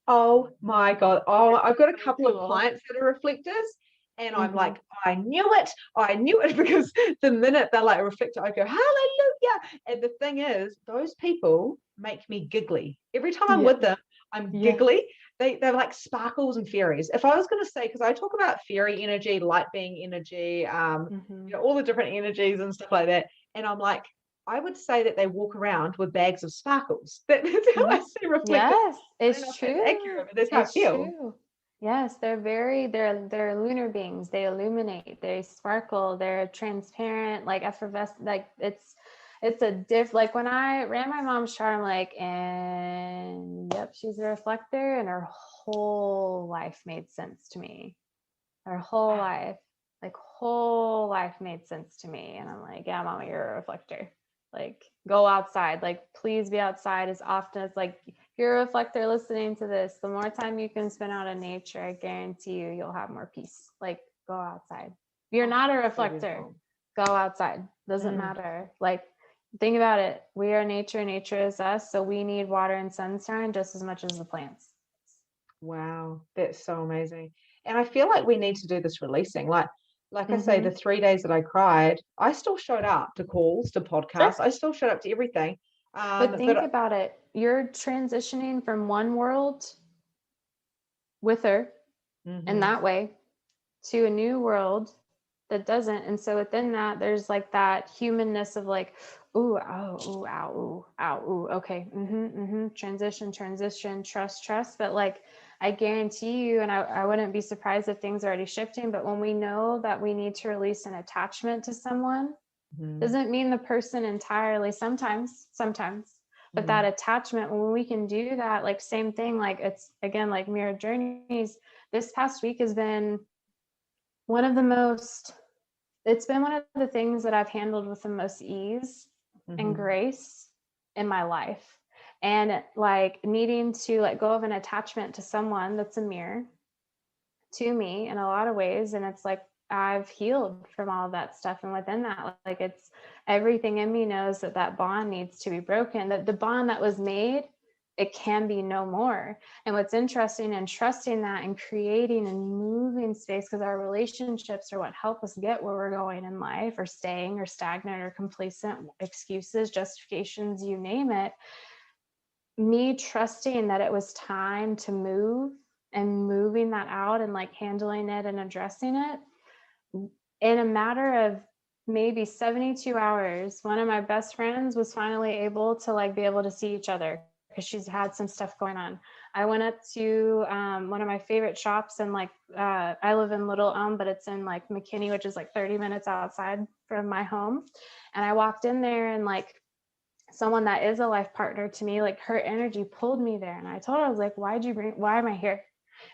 Oh my God. Oh, I've got a couple of clients that are reflectors. And I'm like, I knew it, because the minute they're like a reflector, I go, hallelujah. And the thing is, those people make me giggly. Every time I'm with them, I'm giggly. They're like sparkles and fairies. If I was going to say, because I talk about fairy energy, light being energy, all the different energies and stuff like that. And I'm like, I would say that they walk around with bags of sparkles. That's how I see reflectors. Yes, it's true. That's accurate, but that's how I feel. True. Yes, they're lunar beings. They illuminate, they sparkle, they're transparent, like effervescent, like it's a like when I ran my mom's chart, I'm like, and yep, she's a reflector, and her whole life made sense to me. Her whole life, like whole life made sense to me. And I'm like, yeah, mama, you're a reflector. Like, go outside. Like, please be outside as often as, like, if you're a reflector listening to this, the more time you can spend out in nature, I guarantee you'll have more peace. Like, go outside. If you're not a reflector, go outside. Doesn't matter. Like, think about it. We are nature. Nature is us. So we need water and sunshine just as much as the plants. Wow, that's so amazing. And I feel like we need to do this releasing. Like I say, the 3 days that I cried, I still showed up to calls, to podcasts. Sure. I still showed up to everything. But think about it. You're transitioning from one world with her in that way to a new world that doesn't. And so within that, there's like that humanness of like, ooh, oh, ooh, ow, ooh, ow, ooh, okay, transition, trust. But like, I guarantee you, and I wouldn't be surprised if things are already shifting, but when we know that we need to release an attachment to someone, doesn't mean the person entirely, sometimes, but that attachment, when we can do that, like same thing, like it's again, like mirror journeys. This past week has been one of the most, it's been one of the things that I've handled with the most ease and grace in my life. And like needing to let go of an attachment to someone that's a mirror to me in a lot of ways. And it's like, I've healed from all of that stuff. And within that, like it's everything in me knows that that bond needs to be broken, that the bond that was made, it can be no more. And what's interesting and trusting that and creating and moving space, because our relationships are what help us get where we're going in life, or staying or stagnant or complacent, excuses, justifications, you name it. Me trusting that it was time to move and moving that out and like handling it and addressing it in a matter of maybe 72 hours. One of my best friends was finally able to like be able to see each other because she's had some stuff going on. I went up to one of my favorite shops, and like I live in Little Elm, but it's in like McKinney, which is like 30 minutes outside from my home. And I walked in there, and like someone that is a life partner to me, like her energy pulled me there. And I told her, I was like, why am I here?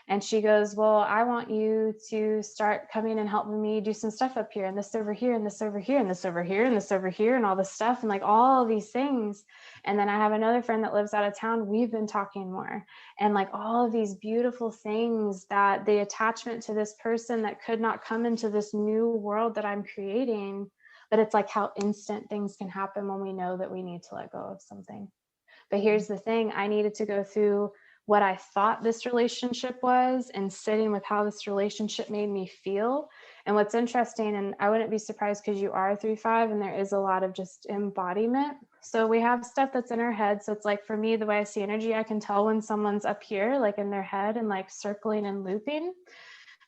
And she goes, well, I want you to start coming and helping me do some stuff up here, and this over here, and this over here, and this over here, and this over here, and all this stuff, and like all of these things. And then I have another friend that lives out of town. We've been talking more, and like all of these beautiful things, that the attachment to this person that could not come into this new world that I'm creating. But it's like how instant things can happen when we know that we need to let go of something. But here's the thing, I needed to go through what I thought this relationship was and sitting with how this relationship made me feel. And what's interesting, and I wouldn't be surprised because you are 3/5 and there is a lot of just embodiment. So we have stuff that's in our head. So it's like, for me, the way I see energy, I can tell when someone's up here, like in their head and like circling and looping.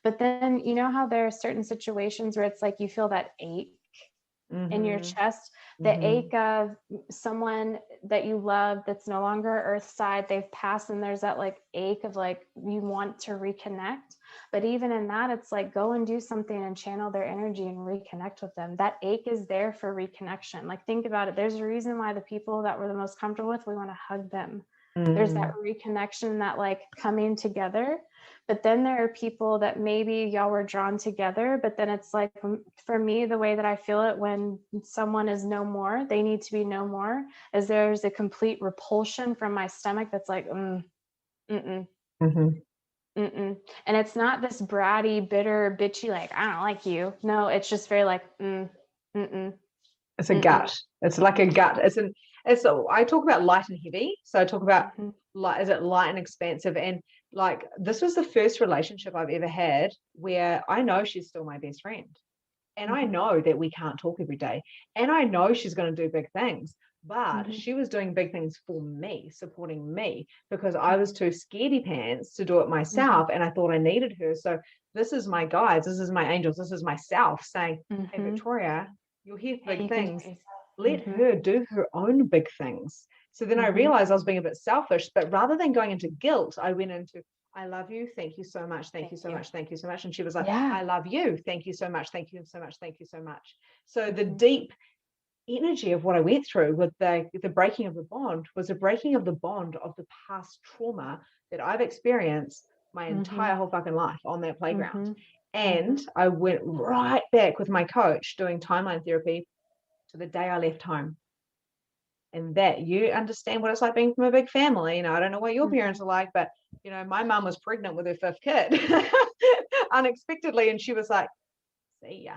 But then, you know how there are certain situations where it's like you feel that ache in your chest, the ache of someone that you love that's no longer earth side, they've passed, and there's that like ache of like you want to reconnect. But even in that, it's like go and do something and channel their energy and reconnect with them. That ache is there for reconnection. Like think about it, there's a reason why the people that we're the most comfortable with, we want to hug them. There's that reconnection, that like coming together. But then there are people that maybe y'all were drawn together, but then it's like, for me, the way that I feel it when someone is no more, they need to be no more, is there's a complete repulsion from my stomach that's like, and it's not this bratty, bitter, bitchy, like, I don't like you. No, it's just very like, It's a gut. It's like a gut. I talk about light and heavy. So I talk about light, is it light and expansive? And like, this was the first relationship I've ever had where I know she's still my best friend. And I know that we can't talk every day. And I know she's going to do big things, but she was doing big things for me, supporting me, because I was too scaredy pants to do it myself. And I thought I needed her. So this is my guides. This is my angels. This is myself saying, hey, Victoria, you're here for big things. Let her do her own big things. So then I realized I was being a bit selfish, but rather than going into guilt, I went into, I love you. Thank you so much. Thank you so much. Thank you so much. And she was like, I love you. Thank you so much. Thank you so much. Thank you so much. So the deep energy of what I went through with the breaking of the bond was a breaking of the bond of the past trauma that I've experienced my entire whole fucking life on that playground. And I went right back with my coach doing timeline therapy to the day I left home. And that, you understand what it's like being from a big family. I don't know what your parents are like, but my mum was pregnant with her fifth kid unexpectedly, and she was like, see ya.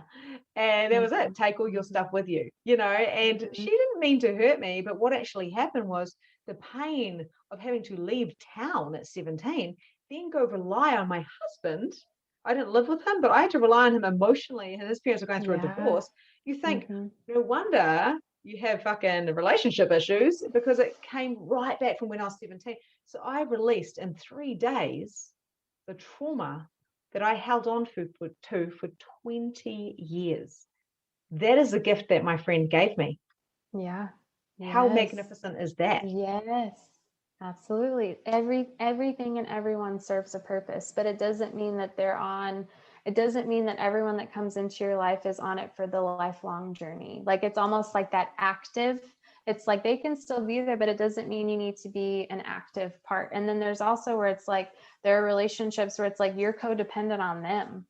And that was it. Take all your stuff with you, and she didn't mean to hurt me, but what actually happened was the pain of having to leave town at 17, then go rely on my husband. I didn't live with him, but I had to rely on him emotionally, and his parents were going through a divorce. You think, no wonder you have fucking relationship issues, because it came right back from when I was 17. So I released in 3 days the trauma that I held on to for 20 years. That is a gift that my friend gave me. Yeah. How magnificent is that? Yes, absolutely. Everything and everyone serves a purpose, but it doesn't mean that it doesn't mean that everyone that comes into your life is on it for the lifelong journey. Like, it's almost like that active. It's like they can still be there, but it doesn't mean you need to be an active part. And then there's also where it's like there are relationships where it's like you're codependent on them,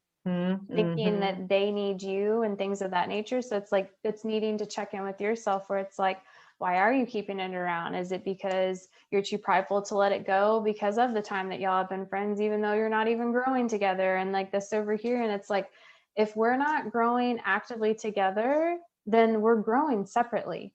thinking that they need you and things of that nature. So it's like it's needing to check in with yourself, where it's like, why are you keeping it around? Is it because you're too prideful to let it go because of the time that y'all have been friends, even though you're not even growing together, and like this over here? And it's like, if we're not growing actively together, then we're growing separately.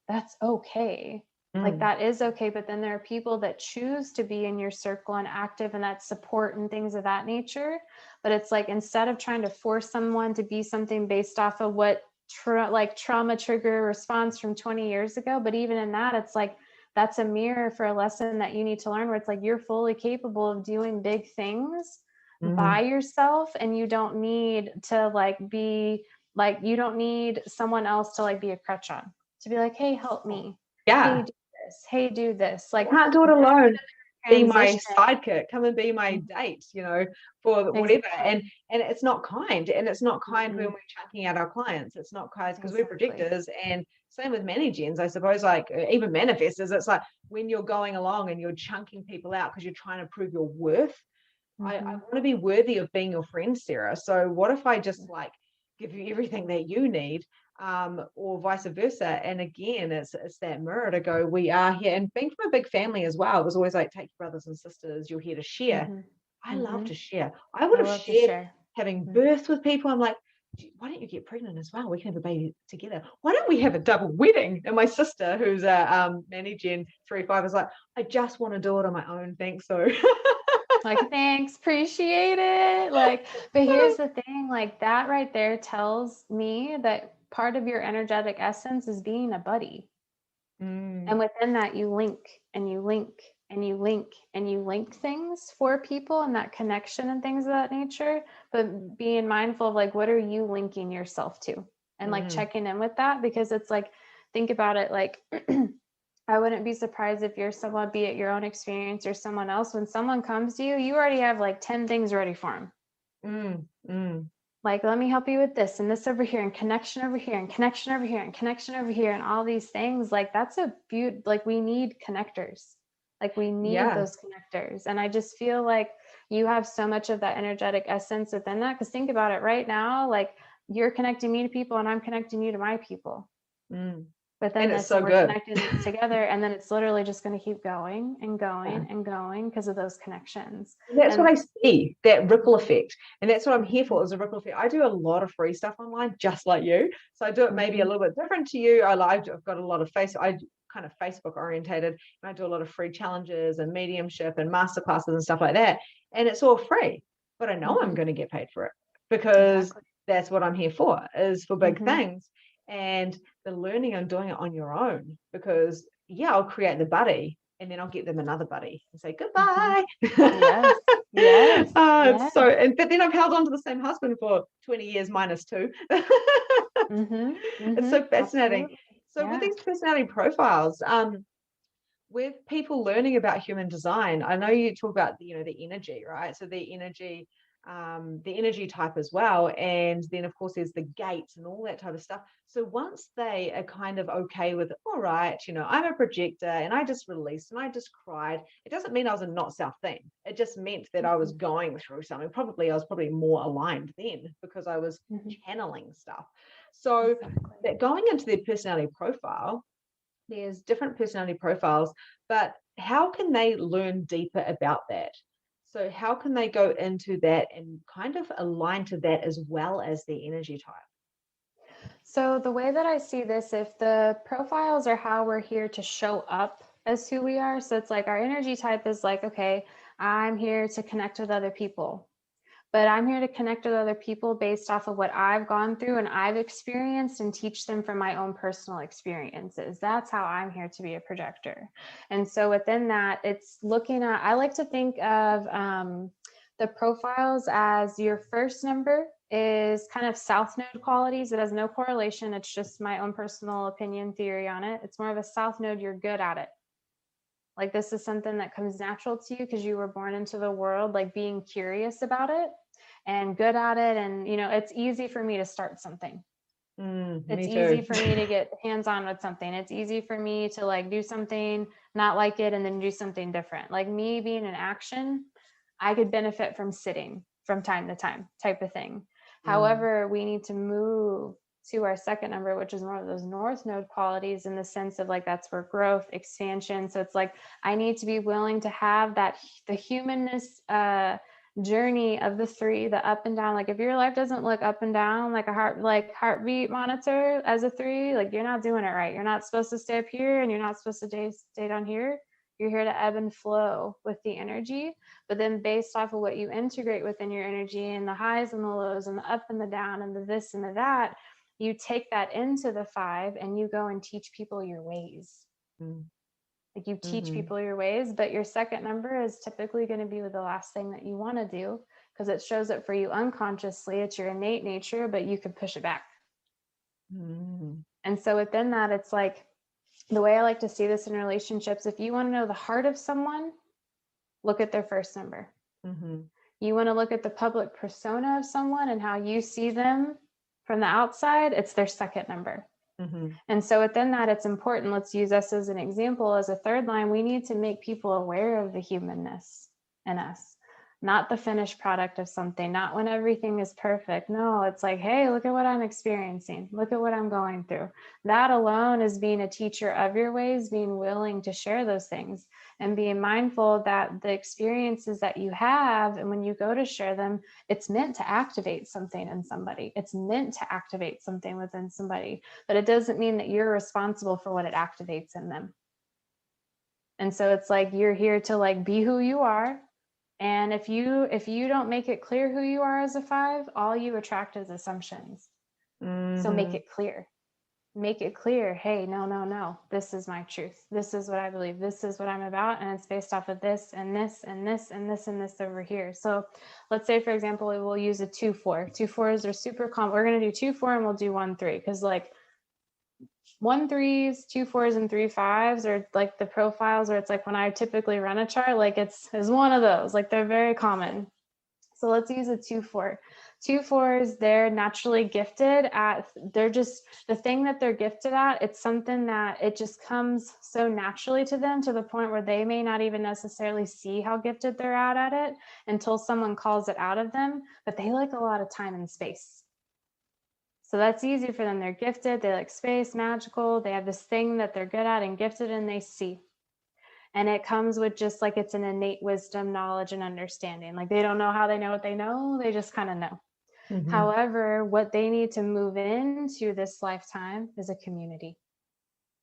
That's okay. Like, that is okay. But then there are people that choose to be in your circle and active and that support and things of that nature. But it's like, instead of trying to force someone to be something based off of what trauma trigger response from 20 years ago. But even in that, it's like, that's a mirror for a lesson that you need to learn, where it's like, you're fully capable of doing big things by yourself. And you don't need to you don't need someone else to like be a crutch on, to be like, hey, help me. Yeah. Hey, do this. Hey, do this. Like, I can't do it alone. Be my sidekick, come and be my date, for whatever. And it's not kind. And it's not kind when we're chunking out our clients. It's not kind because we're projectors, and same with managens, I suppose, like even manifestors. It's like when you're going along and you're chunking people out because you're trying to prove your worth. I want to be worthy of being your friend, Sarah. So what if I just like give you everything that you need? Or vice versa. And again, it's that mirror to go, we are here. And being from a big family as well, it was always like, take your brothers and sisters, you're here to share. I love to share. I would have shared having birth with people. I'm like, why don't you get pregnant as well? We can have a baby together. Why don't we have a double wedding? And my sister, who's a managing 3-5, was like, I just want to do it on my own. Thanks. So like, thanks, appreciate it. Like, but here's the thing, like, that right there tells me that part of your energetic essence is being a buddy. And within that, you link and you link and you link and you link things for people, and that connection and things of that nature. But being mindful of like, what are you linking yourself to? And like checking in with that, because it's like, think about it, like I wouldn't be surprised if you're someone, be it your own experience or someone else, when someone comes to you, you already have like 10 things ready for them. Like, let me help you with this and this over here, and connection over here, and connection over here, and connection over here, and all these things. Like, that's a beauty. Like, we need connectors. Like, we need those connectors. And I just feel like you have so much of that energetic essence within that. Because think about it right now, like, you're connecting me to people and I'm connecting you to my people. But then it's so we're good. connected together, and then it's literally just going to keep going and going and going because of those connections. And that's what I see, that ripple effect. And that's what I'm here for, is a ripple effect. I do a lot of free stuff online, just like you. So I do it maybe a little bit different to you. I've got a lot of I kind of Facebook orientated, and I do a lot of free challenges and mediumship and masterclasses and stuff like that. And it's all free, but I know I'm going to get paid for it, because that's what I'm here for, is for big things. And the learning and doing it on your own, because I'll create the buddy, and then I'll get them another buddy and say goodbye. Yes. But then I've held on to the same husband for 20 years minus 2. It's so fascinating. Absolutely. So with these personality profiles, with people learning about human design, I know you talk about the energy, right? So the energy the energy type as well. And then, of course, there's the gates and all that type of stuff. So once they are kind of okay with, all right, I'm a projector and I just released and I just cried, it doesn't mean I was a not self thing. It just meant that I was going through something. Probably I was probably more aligned then because I was channeling stuff. So that going into their personality profile, there's different personality profiles, but how can they learn deeper about that? So how can they go into that and kind of align to that as well as the energy type? So the way that I see this, if the profiles are how we're here to show up as who we are, so it's like our energy type is like, okay, I'm here to connect with other people, but I'm here to connect with other people based off of what I've gone through and I've experienced and teach them from my own personal experiences. That's how I'm here to be a projector. And so within that, it's looking at, I like to think of the profiles as your first number is kind of south node qualities. It has no correlation. It's just my own personal opinion theory on it. It's more of a south node. You're good at it. Like this is something that comes natural to you because you were born into the world, like being curious about it and good at it. And, it's easy for me to start something. It's easy for me to get hands-on with something. It's easy for me to like do something, not like it, and then do something different. Like me being in action, I could benefit from sitting from time to time type of thing. However, we need to move to our second number, which is more of those north node qualities in the sense of like, that's where growth, expansion. So it's like, I need to be willing to have that, the humanness, journey of the three, the up and down. Like if your life doesn't look up and down like a heartbeat monitor as a three, like you're not doing it right. You're not supposed to stay up here and you're not supposed to stay down here. You're here to ebb and flow with the energy, but then based off of what you integrate within your energy and the highs and the lows and the up and the down and the this and the that, you take that into the five and you go and teach people your ways. Like you teach people your ways, but your second number is typically going to be the last thing that you want to do because it shows up for you unconsciously. It's your innate nature, but you can push it back. And so within that, it's like the way I like to see this in relationships, if you want to know the heart of someone, look at their first number. You want to look at the public persona of someone and how you see them from the outside, it's their second number. And so within that, it's important. Let's use us as an example. As a third line, we need to make people aware of the humanness in us, not the finished product of something, not when everything is perfect. No, it's like, hey, look at what I'm experiencing. Look at what I'm going through. That alone is being a teacher of your ways, being willing to share those things and being mindful that the experiences that you have, and when you go to share them, it's meant to activate something in somebody. It's meant to activate something within somebody, but it doesn't mean that you're responsible for what it activates in them. And so it's like, you're here to like be who you are. And if you don't make it clear who you are as a five, all you attract is assumptions. So make it clear. Make it clear. Hey, no. This is my truth. This is what I believe. This is what I'm about. And it's based off of this and this and this and this and this over here. So let's say, for example, we will use a 2-4. 2-4s are super common. We're going to do 2-4 and we'll do 1-3 because like 1-3s, 2-4s, and 3-5s are like the profiles where it's like when I typically run a chart, like it's one of those, like they're very common. So let's use a 2-4. 2-4s, they're naturally gifted at, they're just the thing that they're gifted at. It's something that it just comes so naturally to them to the point where they may not even necessarily see how gifted they're at it until someone calls it out of them, but they like a lot of time and space. So that's easy for them. They're gifted. They like space, magical. They have this thing that they're good at and gifted and they see. And it comes with just like, it's an innate wisdom, knowledge, and understanding. Like they don't know how they know what they know. They just kind of know. However, what they need to move into this lifetime is a community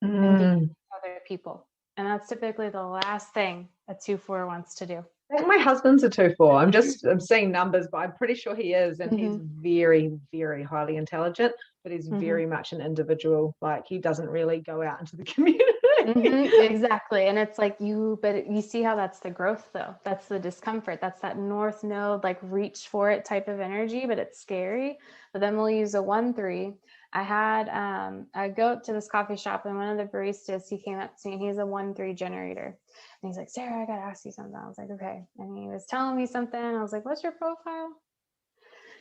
and being with other people. And that's typically the last thing a 2-4 wants to do. I think my husband's a 2-4. I'm seeing numbers, but I'm pretty sure he is. And he's very, very highly intelligent, but he's very much an individual. Like he doesn't really go out into the community. Exactly. And it's like but you see how that's the growth though. That's the discomfort. That's that north node, like reach for it type of energy, but it's scary. But then we'll use a 1-3. I go to this coffee shop and one of the baristas, he came up to me and he's a 1-3 generator. And he's like, Sarah, I got to ask you something. I was like, okay. And he was telling me something. I was like, what's your profile?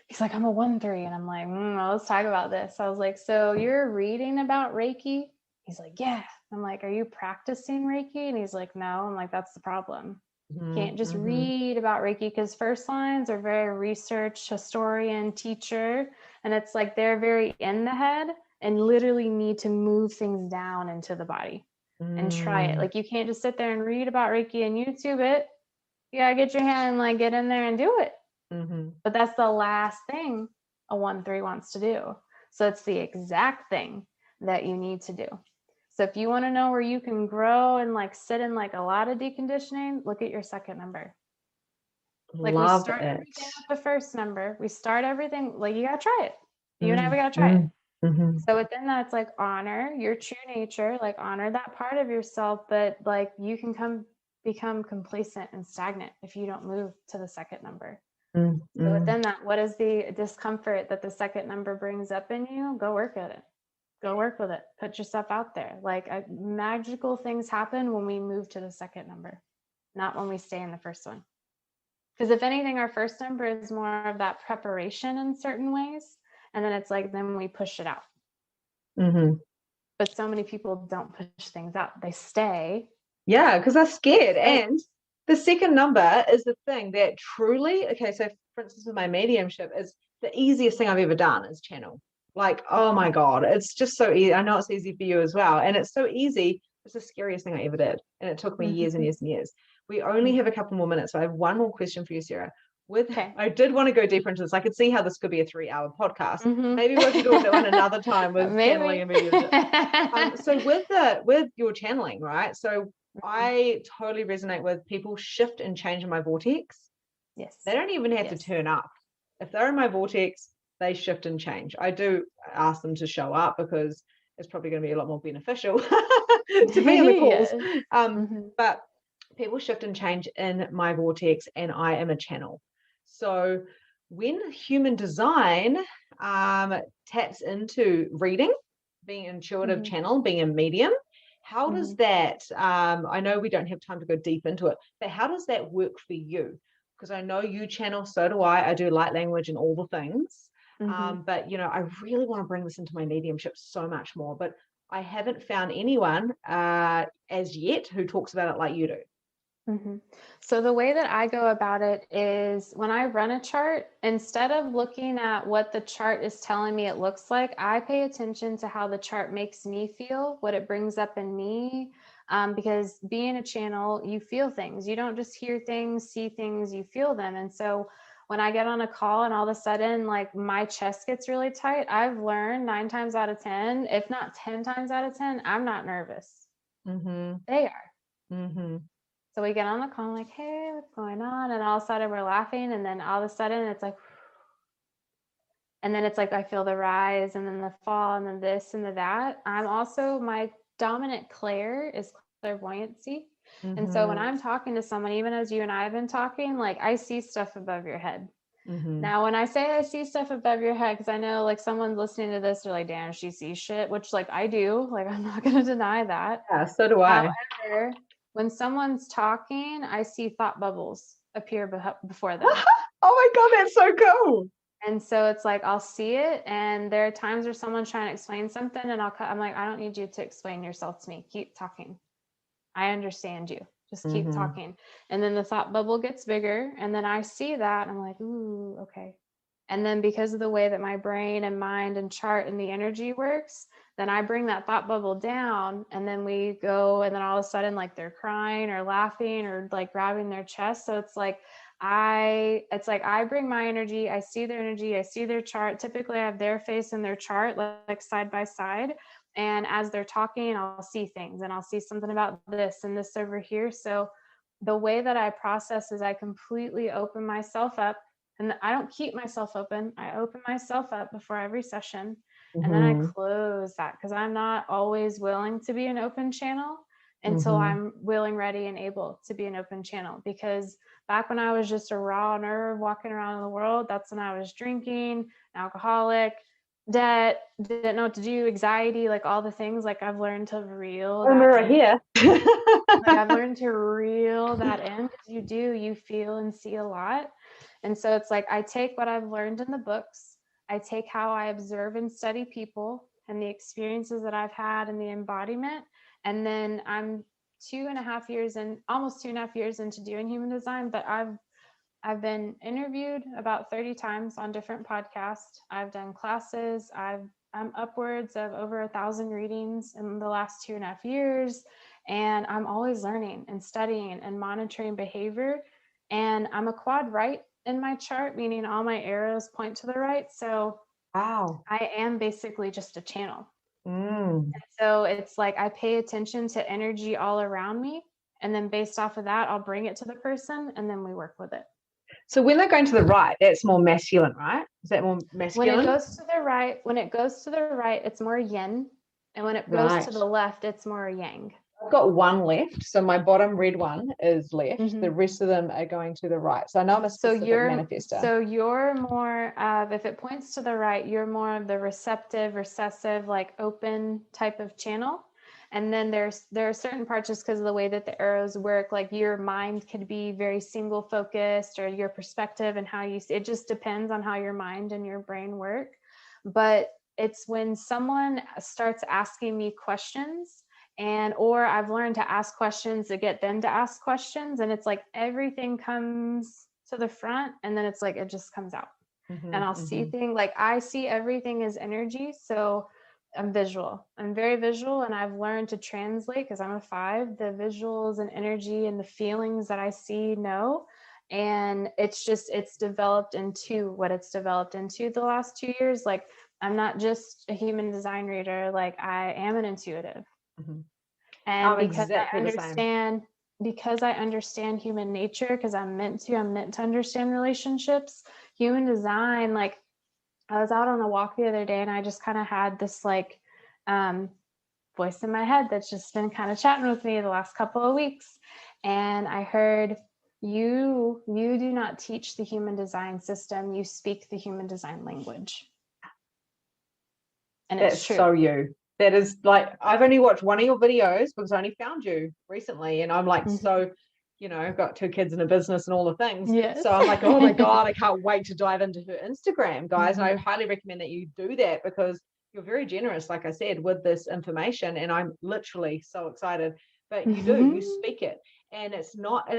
He's like, I'm a 1-3. And I'm like, well, let's talk about this. I was like, so you're reading about Reiki? He's like, yeah. I'm like, are you practicing Reiki? And he's like, no. I'm like, that's the problem. You can't just read about Reiki, because first lines are very research, historian, teacher. And it's like they're very in the head and literally need to move things down into the body and try it. Like, you can't just sit there and read about Reiki and YouTube it. You gotta get your hand and like get in there and do it. But that's the last thing a 1-3 wants to do. So it's the exact thing that you need to do. So if you want to know where you can grow and like sit in like a lot of deconditioning, look at your second number. Like, we start everything with the first number. We start everything, like, you gotta try it. You and I, we gotta try it. So within that, it's like, honor your true nature, like honor that part of yourself, but like you can become complacent and stagnant if you don't move to the second number. So within that, what is the discomfort that the second number brings up in you? Go work at it. Go work with it. Put yourself out there. Like, magical things happen when we move to the second number, not when we stay in the first one. Because if anything, our first number is more of that preparation in certain ways. And then it's like, then we push it out. But so many people don't push things out. They stay. Yeah, because they're scared. And the second number is the thing that truly, okay, so for instance, with my mediumship, is the easiest thing I've ever done is channel. Like, oh my God, it's just so easy. I know it's easy for you as well. And it's so easy. It's the scariest thing I ever did. And it took me years and years and years. We only have a couple more minutes. So I have one more question for you, Sarah. I did want to go deeper into this. I could see how this could be a 3-hour podcast. Maybe we could do it one another time with channeling and mediumship. So with your channeling, right? So I totally resonate with people shift and change in my vortex. Yes. They don't even have to turn up. If they're in my vortex, they shift and change. I do ask them to show up because it's probably going to be a lot more beneficial to be in the calls. But people shift and change in my vortex, and I am a channel. So when human design taps into reading, being an intuitive channel, being a medium, how does that, I know we don't have time to go deep into it, but how does that work for you? Because I know you channel, so do I do light language and all the things. But, you know, I really want to bring this into my mediumship so much more, but I haven't found anyone as yet who talks about it like you do. So the way that I go about it is, when I run a chart, instead of looking at what the chart is telling me it looks like, I pay attention to how the chart makes me feel, what it brings up in me. Because being a channel, you feel things. You don't just hear things, see things, you feel them. And so when I get on a call and all of a sudden, like, my chest gets really tight, I've learned 9 times out of 10, if not 10 times out of 10, I'm not nervous. They are. So we get on the call, like, hey, what's going on? And all of a sudden we're laughing. And then all of a sudden it's like, and then it's like, I feel the rise and then the fall and then this and the that. I'm also, my dominant clair is clairvoyancy. And so when I'm talking to someone, even as you and I have been talking, like, I see stuff above your head. Now, when I say I see stuff above your head, because I know, like, someone's listening to this, they're like, damn, she sees shit, which, like, I do. Like, I'm not going to deny that. Yeah, so do I. However, when someone's talking, I see thought bubbles appear before them. Oh my God, that's so cool. And so it's like, I'll see it. And there are times where someone's trying to explain something and I'm like, I don't need you to explain yourself to me. Keep talking. I understand you. Just keep talking. And then the thought bubble gets bigger. And then I see that. And I'm like, ooh, okay. And then because of the way that my brain and mind and chart and the energy works, then I bring that thought bubble down, and then we go, and then all of a sudden, like, they're crying or laughing or like grabbing their chest. So it's like, I bring my energy, I see their energy, I see their chart. Typically I have their face and their chart like side by side. And as they're talking, I'll see things, and I'll see something about this and this over here. So the way that I process is I completely open myself up, and I don't keep myself open. I open myself up before every session. And then I close that, because I'm not always willing to be an open channel until I'm willing, ready, and able to be an open channel. Because back when I was just a raw nerve walking around in the world, that's when I was drinking, alcoholic, debt, didn't know what to do, anxiety, like all the things. Like, I've learned to reel that right here. Like, I've learned to reel that in, because you feel and see a lot. And so it's like, I take what I've learned in the books, I take how I observe and study people and the experiences that I've had and the embodiment. And then I'm 2.5 years in, almost 2.5 years into doing human design, but I've been interviewed about 30 times on different podcasts. I've done classes. I'm upwards of over 1,000 readings in the last 2.5 years. And I'm always learning and studying and monitoring behavior. And I'm a quad right in my chart, meaning all my arrows point to the right. So Wow. I am basically just a channel. Mm. And so it's like, I pay attention to energy all around me. And then based off of that, I'll bring it to the person and then we work with it. So when they're going to the right, that's more masculine, right? Is that more masculine? When it goes to the right, it's more yin. And when it goes to the left, it's more yang. I've got one left. So my bottom red one is left. Mm-hmm. The rest of them are going to the right. So I know I'm a specific manifestor. So you're more of, if it points to the right, you're more of the receptive, recessive, like open type of channel. And then there are certain parts, just because of the way that the arrows work, like your mind could be very single focused, or your perspective and how you see it, just depends on how your mind and your brain work. But it's when someone starts asking me questions, or I've learned to ask questions to get them to ask questions, and it's like everything comes to the front and then it's like it just comes out. And I'll see things, like I see everything as energy. So I'm visual. I'm very visual, and I've learned to translate, because I'm a 5, the visuals and energy and the feelings that I see, know. And it's developed into what it's developed into the last 2 years. Like, I'm not just a human design reader, like I am an intuitive. And because I understand human nature, because I'm meant to understand relationships, human design, like I was out on a walk the other day and I just kind of had this like voice in my head that's just been kind of chatting with me the last couple of weeks. And I heard, you do not teach the human design system, you speak the human design language. And that's true. So you. That is like, I've only watched one of your videos because I only found you recently. And I'm like, so, you know, I've got 2 kids and a business and all the things. Yes. So I'm like, oh my God, I can't wait to dive into her Instagram, guys. And I highly recommend that you do that, because you're very generous, like I said, with this information. And I'm literally so excited. But you speak it. And it's not,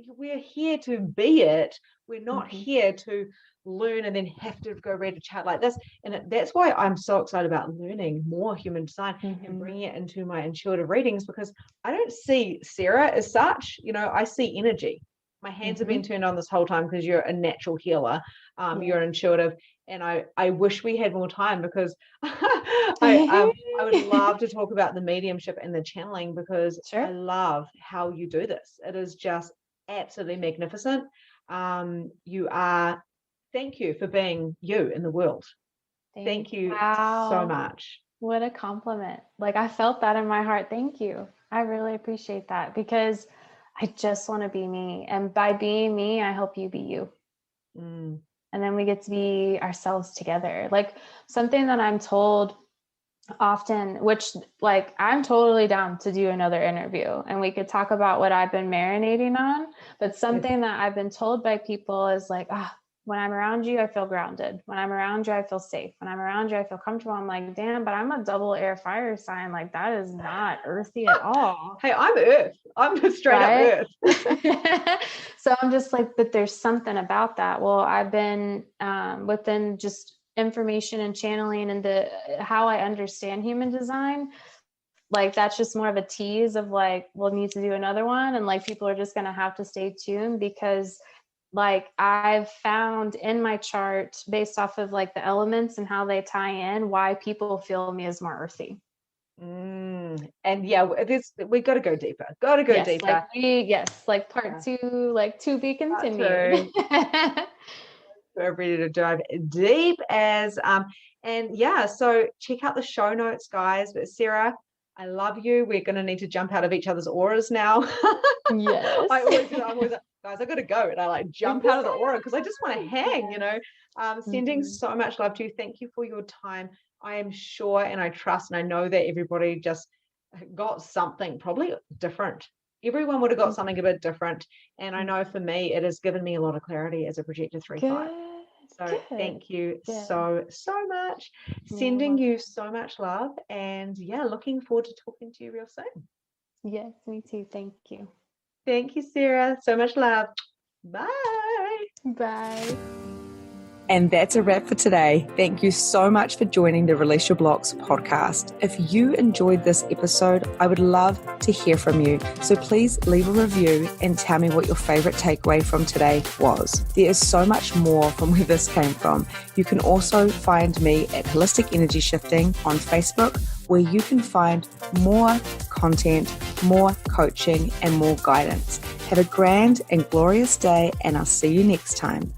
we're here to be it. We're not here to learn and then have to go read a chart like this. And that's why I'm so excited about learning more human design and bringing it into my intuitive readings, because I don't see Sarah as such. You know, I see energy. My hands have been turned on this whole time because you're a natural healer. You're an intuitive. And I wish we had more time, because I would love to talk about the mediumship and the channeling, because I love how you do this. It is just absolutely magnificent. Thank you for being you in the world. Thank you so much. What a compliment. Like, I felt that in my heart. Thank you. I really appreciate that, because I just want to be me. And by being me, I help you be you. And then we get to be ourselves together. Like, something that I'm told often, which, like, I'm totally down to do another interview and we could talk about what I've been marinating on. But something that I've been told by people is like, when I'm around you, I feel grounded. When I'm around you, I feel safe. When I'm around you, I feel comfortable. I'm like, damn, but I'm a double air fire sign. Like, that is not earthy at all. Hey, I'm Earth. I'm just straight up Earth. So I'm just like, but there's something about that. Well, I've been within just information and channeling and how I understand human design. Like, that's just more of a tease of like, we'll need to do another one. And like, people are just going to have to stay tuned, because like, I've found in my chart, based off of like the elements and how they tie in, why people feel me as more earthy. And yeah, we got to go deeper. Got to go deeper. Like part 2, like to be continued. We're ready to dive deep as and yeah. So check out the show notes, guys. But Sarah, I love you. We're going to need to jump out of each other's auras now. Yes. I'm always guys, I got to go. And I like jump out of the aura because I just want to hang, you know. Sending so much love to you. Thank you for your time. I am sure, and I trust, and I know that everybody just got something probably different everyone would have got something a bit different. And I know for me, it has given me a lot of clarity as a projector 3-5. So thank you so much. Sending you so much love, and looking forward to talking to you real soon. Yes, me too. Thank you. Thank you, Sarah. So much love. Bye. Bye. And that's a wrap for today. Thank you so much for joining the Release Your Blocks podcast. If you enjoyed this episode, I would love to hear from you. So please leave a review and tell me what your favorite takeaway from today was. There is so much more from where this came from. You can also find me at Holistic Energy Shifting on Facebook, where you can find more content, more coaching, and more guidance. Have a grand and glorious day, and I'll see you next time.